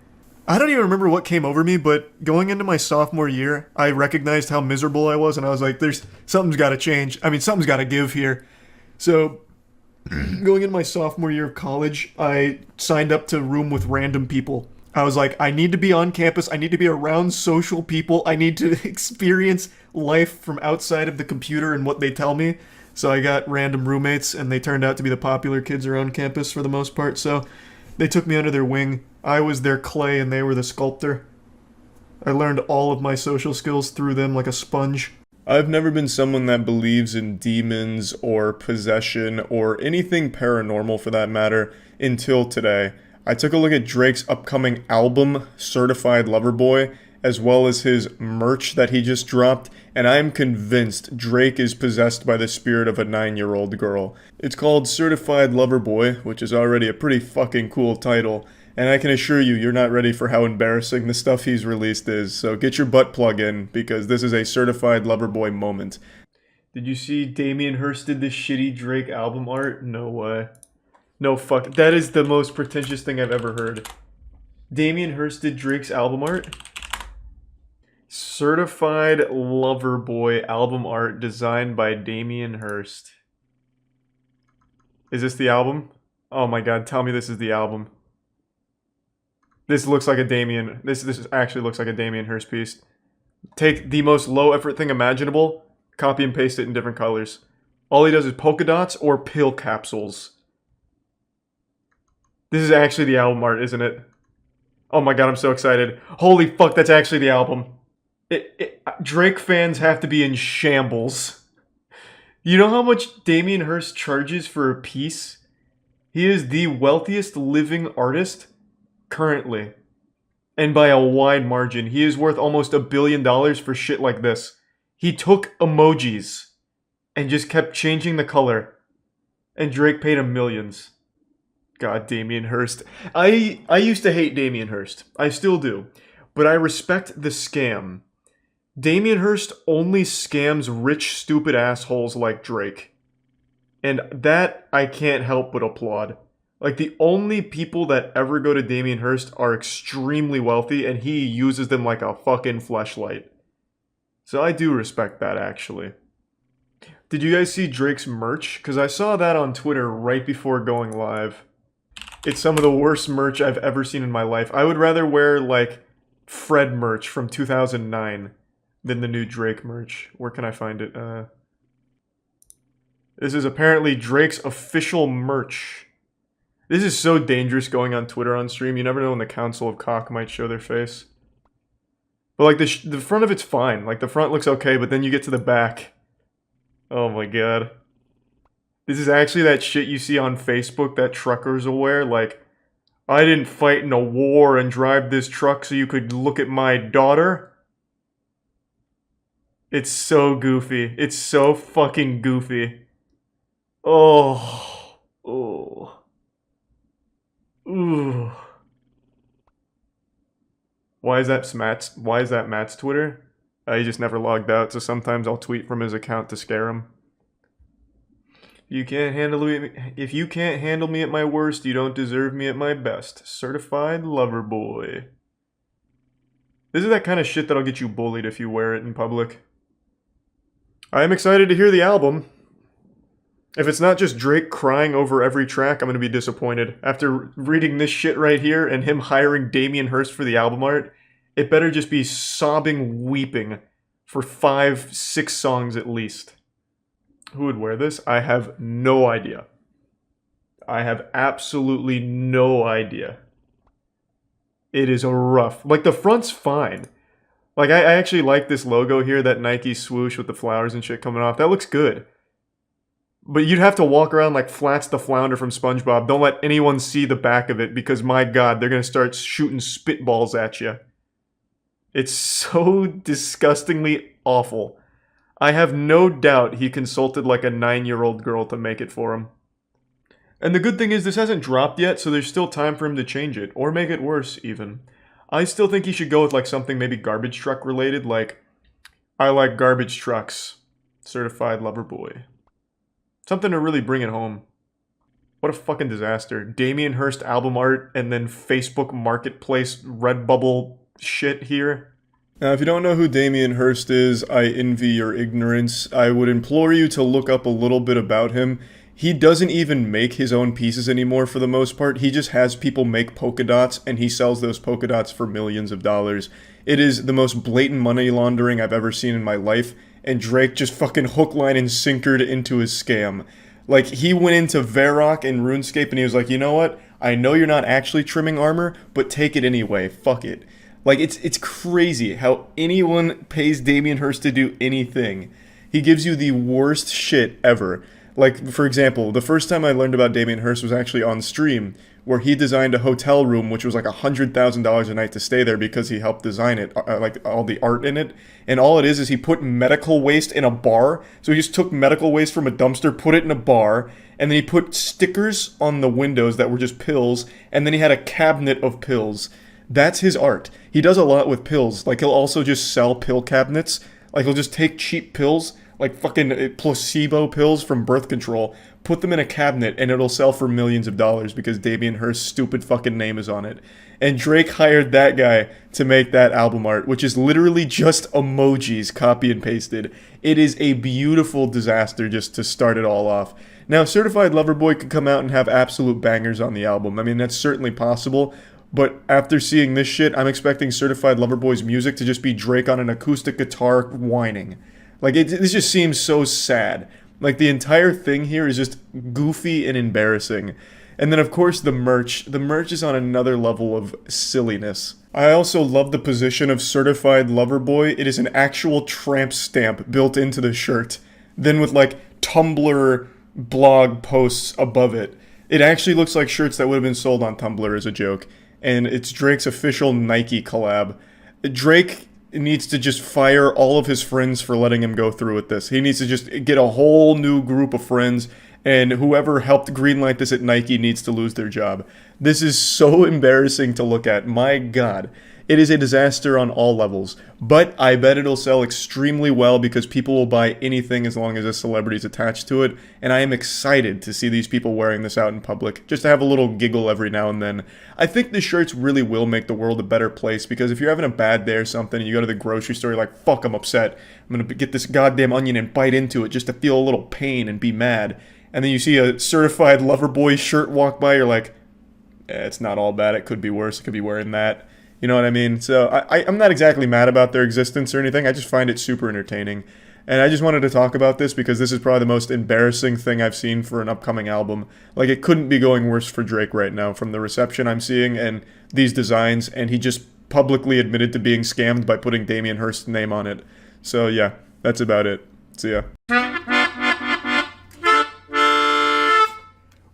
I don't even remember what came over me, but going into my sophomore year, I recognized how miserable I was, and I was like, something's gotta change. I mean, something's gotta give here. So, going into my sophomore year of college, I signed up to room with random people. I was like, I need to be on campus, I need to be around social people, I need to experience life from outside of the computer and what they tell me. So I got random roommates, and they turned out to be the popular kids around campus for the most part, so they took me under their wing. I was their clay, and they were the sculptor. I learned all of my social skills through them like a sponge. I've never been someone that believes in demons or possession or anything paranormal for that matter until today. I took a look at Drake's upcoming album, Certified Lover Boy, as well as his merch that he just dropped, and I am convinced Drake is possessed by the spirit of a 9-year-old girl. It's called Certified Lover Boy, which is already a pretty fucking cool title, and I can assure you, you're not ready for how embarrassing the stuff he's released is, so get your butt plug in, because this is a Certified Lover Boy moment. Did you see Damien Hirst did this shitty Drake album art? No way. No fuck. That is the most pretentious thing I've ever heard. Damien Hirst did Drake's album art? Certified Lover Boy album art designed by Damien Hirst. Is this the album? Oh my god, tell me this is the album. This looks like a Damien... This actually looks like a Damien Hirst piece. Take the most low effort thing imaginable, copy and paste it in different colors. All he does is polka dots or pill capsules. This is actually the album art, isn't it? Oh my god, I'm so excited. Holy fuck, that's actually the album. Drake fans have to be in shambles. You know how much Damien Hirst charges for a piece? He is the wealthiest living artist currently. And by a wide margin. He is worth almost $1 billion for shit like this. He took emojis and just kept changing the color. And Drake paid him millions. God, Damien Hirst. I used to hate Damien Hirst. I still do. But I respect the scam. Damien Hirst only scams rich, stupid assholes like Drake. And that I can't help but applaud. Like, the only people that ever go to Damien Hirst are extremely wealthy, and he uses them like a fucking fleshlight. So I do respect that, actually. Did you guys see Drake's merch? Because I saw that on Twitter right before going live. It's some of the worst merch I've ever seen in my life. I would rather wear, like, Fred merch from 2009 than the new Drake merch. Where can I find it? This is apparently Drake's official merch. This is so dangerous going on Twitter on stream. You never know when the Council of Cock might show their face. But, like, the front of it's fine. Like, the front looks okay, but then you get to the back. Oh my god. This is actually that shit you see on Facebook that truckers will wear. Like, I didn't fight in a war and drive this truck so you could look at my daughter. It's so goofy. It's so fucking goofy. Oh. Oh. Ooh. Why is that Matt's Twitter? He just never logged out, so sometimes I'll tweet from his account to scare him. If you can't handle me at my worst, you don't deserve me at my best. Certified Lover Boy. This is that kind of shit that'll get you bullied if you wear it in public. I am excited to hear the album. If it's not just Drake crying over every track, I'm going to be disappointed. After reading this shit right here and him hiring Damien Hirst for the album art, it better just be sobbing, weeping for 5-6 songs at least. Who would wear this? I have no idea. I have absolutely no idea. It is a rough... Like, the front's fine. Like, I actually like this logo here, that Nike swoosh with the flowers and shit coming off. That looks good. But you'd have to walk around like Flats the Flounder from SpongeBob. Don't let anyone see the back of it because, my god, they're going to start shooting spitballs at you. It's so disgustingly awful. I have no doubt he consulted like a 9-year-old girl to make it for him. And the good thing is this hasn't dropped yet, so there's still time for him to change it. Or make it worse, even. I still think he should go with like something maybe garbage truck related, like I like garbage trucks. Certified Lover Boy. Something to really bring it home. What a fucking disaster. Damien Hirst album art and then Facebook Marketplace Redbubble shit here. Now, if you don't know who Damien Hirst is, I envy your ignorance. I would implore you to look up a little bit about him. He doesn't even make his own pieces anymore for the most part. He just has people make polka dots and he sells those polka dots for millions of dollars. It is the most blatant money laundering I've ever seen in my life. And Drake just fucking hook, line, and sinkered into his scam. Like, he went into Varrock and RuneScape and he was like, you know what? I know you're not actually trimming armor, but take it anyway. Fuck it. Like, it's crazy how anyone pays Damien Hirst to do anything. He gives you the worst shit ever. Like, for example, the first time I learned about Damien Hirst was actually on stream, where he designed a hotel room, which was like $100,000 a night to stay there because he helped design it, like all the art in it. And all it is he put medical waste in a bar. So he just took medical waste from a dumpster, put it in a bar, and then he put stickers on the windows that were just pills, and then he had a cabinet of pills. That's his art. He does a lot with pills. Like, he'll also just sell pill cabinets. Like, he'll just take cheap pills, like fucking placebo pills from birth control, put them in a cabinet, and it'll sell for millions of dollars because Damien Hirst's stupid fucking name is on it. And Drake hired that guy to make that album art, which is literally just emojis copy and pasted. It is a beautiful disaster just to start it all off. Now, Certified Lover Boy could come out and have absolute bangers on the album. I mean, that's certainly possible. But after seeing this shit, I'm expecting Certified Lover Boy's music to just be Drake on an acoustic guitar whining. Like, this just seems so sad. Like, the entire thing here is just goofy and embarrassing. And then, of course, the merch. The merch is on another level of silliness. I also love the position of Certified Lover Boy. It is an actual tramp stamp built into the shirt. Then with, like, Tumblr blog posts above it. It actually looks like shirts that would have been sold on Tumblr as a joke. And it's Drake's official Nike collab. Drake needs to just fire all of his friends for letting him go through with this. He needs to just get a whole new group of friends, and whoever helped greenlight this at Nike needs to lose their job. This is so embarrassing to look at. My God. It is a disaster on all levels, but I bet it'll sell extremely well because people will buy anything as long as a celebrity's attached to it, and I am excited to see these people wearing this out in public, just to have a little giggle every now and then. I think the shirts really will make the world a better place, because if you're having a bad day or something, and you go to the grocery store, you're like, fuck, I'm upset. I'm gonna get this goddamn onion and bite into it just to feel a little pain and be mad. And then you see a Certified Lover Boy shirt walk by, you're like, it's not all bad, it could be worse, I could be wearing that. You know what I mean? So I'm not exactly mad about their existence or anything. I just find it super entertaining. And I just wanted to talk about this because this is probably the most embarrassing thing I've seen for an upcoming album. Like, it couldn't be going worse for Drake right now from the reception I'm seeing and these designs. And he just publicly admitted to being scammed by putting Damien Hirst's name on it. So yeah, that's about it. See ya.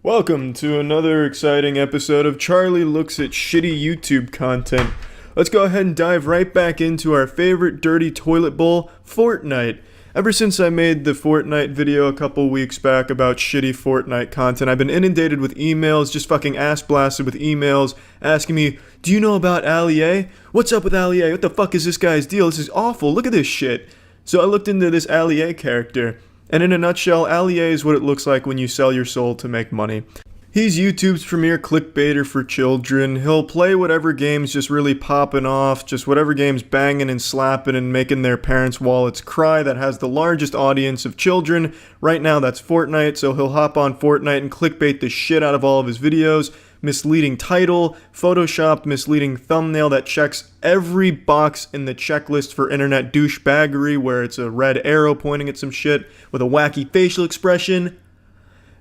Welcome to another exciting episode of Charlie Looks at Shitty YouTube Content. Let's go ahead and dive right back into our favorite dirty toilet bowl, Fortnite. Ever since I made the Fortnite video a couple weeks back about shitty Fortnite content, I've been inundated with emails, just fucking ass blasted with emails, asking me, do you know about Ali-A? What's up with Ali-A? What the fuck is this guy's deal? This is awful, look at this shit. So I looked into this Ali-A character. And in a nutshell, Ali-A is what it looks like when you sell your soul to make money. He's YouTube's premier clickbaiter for children. He'll play whatever game's just really popping off, just whatever game's banging and slapping and making their parents' wallets cry that has the largest audience of children. Right now that's Fortnite, so he'll hop on Fortnite and clickbait the shit out of all of his videos. Misleading title, photoshopped misleading thumbnail that checks every box in the checklist for internet douchebaggery, where it's a red arrow pointing at some shit with a wacky facial expression.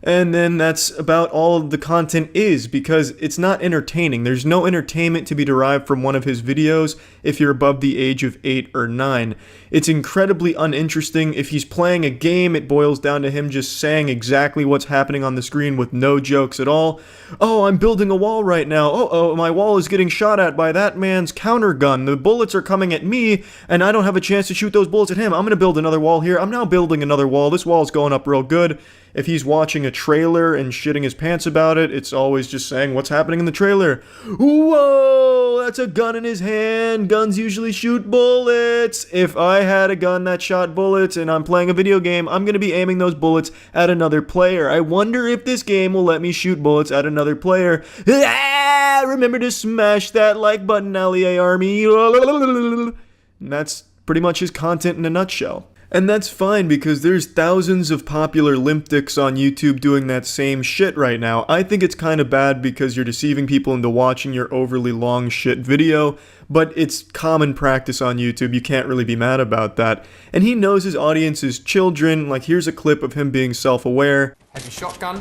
And then that's about all the content is, because it's not entertaining. There's no entertainment to be derived from one of his videos if you're above the age of 8 or 9. It's incredibly uninteresting. If he's playing a game, it boils down to him just saying exactly what's happening on the screen with no jokes at all. Oh, I'm building a wall right now. Oh, my wall is getting shot at by that man's counter gun. The bullets are coming at me, and I don't have a chance to shoot those bullets at him. I'm gonna build another wall here. I'm now building another wall. This wall's going up real good. If he's watching a trailer and shitting his pants about it, it's always just saying what's happening in the trailer. Whoa, that's a gun in his hand. Guns usually shoot bullets. If I had a gun that shot bullets and I'm playing a video game, I'm going to be aiming those bullets at another player. I wonder if this game will let me shoot bullets at another player. Remember to smash that like button, Ali-A Army. And that's pretty much his content in a nutshell. And that's fine, because there's thousands of popular limp dicks on YouTube doing that same shit right now. I think it's kind of bad because you're deceiving people into watching your overly long shit video, but it's common practice on YouTube. You can't really be mad about that. And he knows his audience is children. Like, here's a clip of him being self-aware. Heavy shotgun.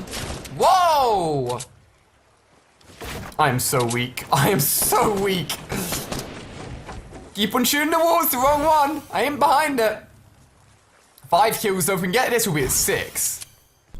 Whoa! I am so weak. I am so weak. Keep on shooting the walls, the wrong one. I am behind it. 5 kills, so if we can get this, we'll be at 6.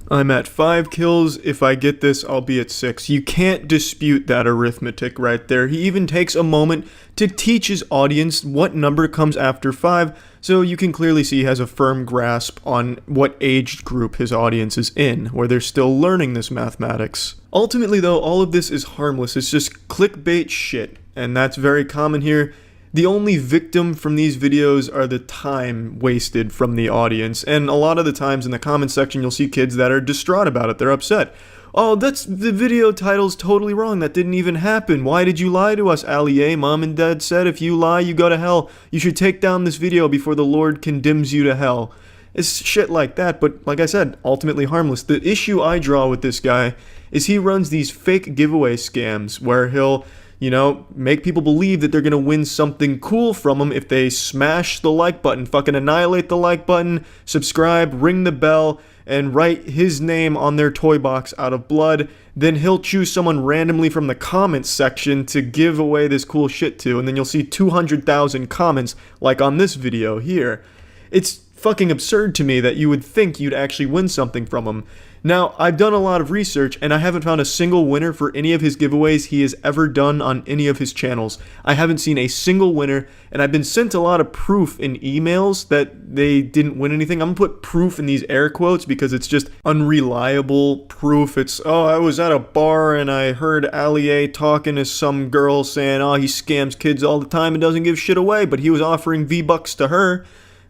I'm at 5 kills. If I get this, I'll be at 6. You can't dispute that arithmetic right there. He even takes a moment to teach his audience what number comes after 5, so you can clearly see he has a firm grasp on what age group his audience is in, where they're still learning this mathematics. Ultimately though, all of this is harmless. It's just clickbait shit, and that's very common here. The only victim from these videos are the time wasted from the audience, and a lot of the times in the comment section you'll see kids that are distraught about it. They're upset. Oh, the video title's totally wrong. That didn't even happen. Why did you lie to us, Allie? Mom and Dad said if you lie, you go to hell. You should take down this video before the Lord condemns you to hell. It's shit like that, but like I said, ultimately harmless. The issue I draw with this guy is he runs these fake giveaway scams where he'll, you know, make people believe that they're gonna win something cool from them if they smash the like button, fucking annihilate the like button, subscribe, ring the bell, and write his name on their toy box out of blood. Then he'll choose someone randomly from the comments section to give away this cool shit to, and then you'll see 200,000 comments like on this video here. It's fucking absurd to me that you would think you'd actually win something from him. Now, I've done a lot of research, and I haven't found a single winner for any of his giveaways he has ever done on any of his channels. I haven't seen a single winner, and I've been sent a lot of proof in emails that they didn't win anything. I'm gonna put proof in these air quotes because it's just unreliable proof. It's, oh, I was at a bar and I heard Allie talking to some girl saying, oh, he scams kids all the time and doesn't give shit away, but he was offering V-Bucks to her.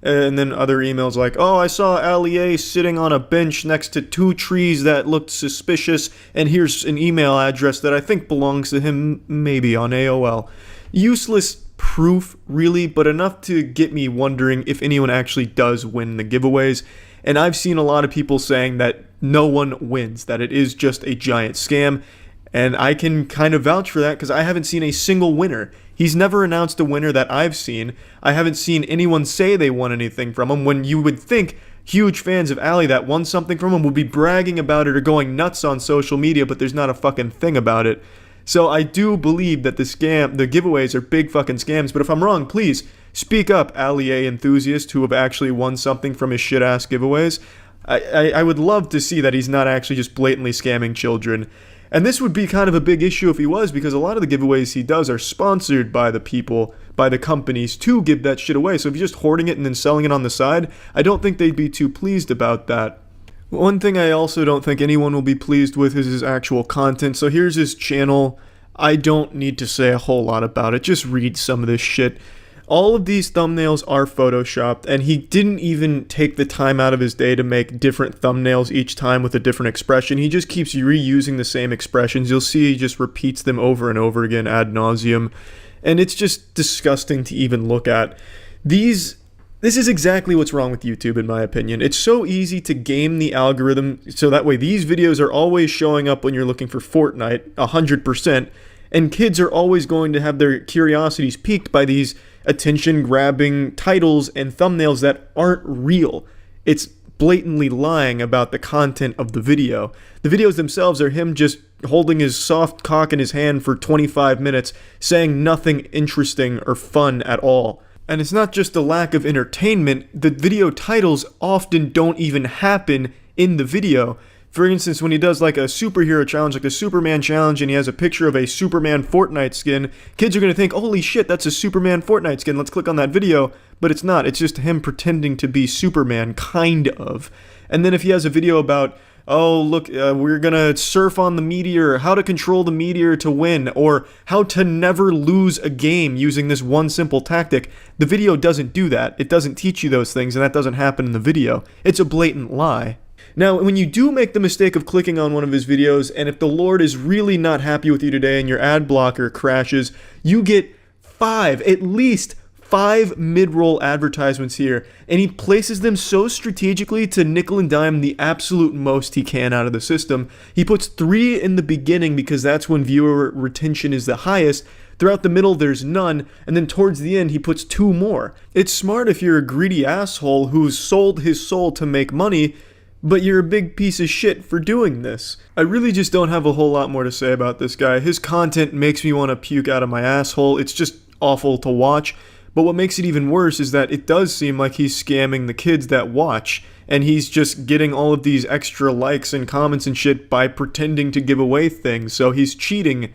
And then other emails like, oh, I saw Allie sitting on a bench next to 2 trees that looked suspicious, and here's an email address that I think belongs to him, maybe on AOL. Useless proof, really, but enough to get me wondering if anyone actually does win the giveaways. And I've seen a lot of people saying that no one wins, that it is just a giant scam. And I can kind of vouch for that because I haven't seen a single winner. He's never announced a winner that I've seen. I haven't seen anyone say they won anything from him, when you would think huge fans of Allie that won something from him would be bragging about it or going nuts on social media, but there's not a fucking thing about it. So I do believe that the giveaways are big fucking scams, but if I'm wrong, please speak up, Allie enthusiasts who have actually won something from his shit-ass giveaways. I would love to see that he's not actually just blatantly scamming children. And this would be kind of a big issue if he was, because a lot of the giveaways he does are sponsored by the people, by the companies, to give that shit away. So if he's just hoarding it and then selling it on the side, I don't think they'd be too pleased about that. One thing I also don't think anyone will be pleased with is his actual content. So here's his channel. I don't need to say a whole lot about it. Just read some of this shit. All of these thumbnails are photoshopped, and he didn't even take the time out of his day to make different thumbnails each time with a different expression. He just keeps reusing the same expressions. You'll see he just repeats them over and over again ad nauseum, and it's just disgusting to even look at. This is exactly what's wrong with YouTube, in my opinion. It's so easy to game the algorithm so that way these videos are always showing up when you're looking for Fortnite 100%, and kids are always going to have their curiosities piqued by these attention-grabbing titles and thumbnails that aren't real. It's blatantly lying about the content of the video. The videos themselves are him just holding his soft cock in his hand for 25 minutes, saying nothing interesting or fun at all. And it's not just a lack of entertainment, the video titles often don't even happen in the video. For instance, when he does like a superhero challenge, like the Superman challenge, and he has a picture of a Superman Fortnite skin, kids are going to think, holy shit, that's a Superman Fortnite skin, let's click on that video. But it's not, it's just him pretending to be Superman, kind of. And then if he has a video about, oh, look, we're going to surf on the meteor, how to control the meteor to win, or how to never lose a game using this one simple tactic, the video doesn't do that. It doesn't teach you those things, and that doesn't happen in the video. It's a blatant lie. Now, when you do make the mistake of clicking on one of his videos, and if the Lord is really not happy with you today and your ad blocker crashes, you get at least 5 mid-roll advertisements here, and he places them so strategically to nickel and dime the absolute most he can out of the system. He puts 3 in the beginning because that's when viewer retention is the highest. Throughout the middle, there's none, and then towards the end, he puts 2 more. It's smart if you're a greedy asshole who's sold his soul to make money, but you're a big piece of shit for doing this. I really just don't have a whole lot more to say about this guy. His content makes me want to puke out of my asshole. It's just awful to watch. But what makes it even worse is that it does seem like he's scamming the kids that watch, and he's just getting all of these extra likes and comments and shit by pretending to give away things. So he's cheating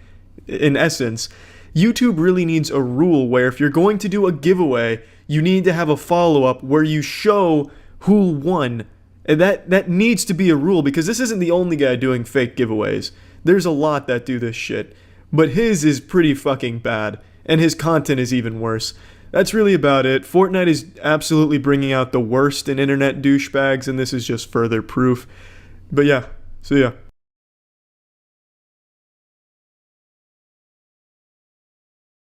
in essence. YouTube really needs a rule where if you're going to do a giveaway, you need to have a follow-up where you show who won. And that needs to be a rule, because this isn't the only guy doing fake giveaways. There's a lot that do this shit. But his is pretty fucking bad, and his content is even worse. That's really about it. Fortnite is absolutely bringing out the worst in internet douchebags, and this is just further proof. But yeah, see ya.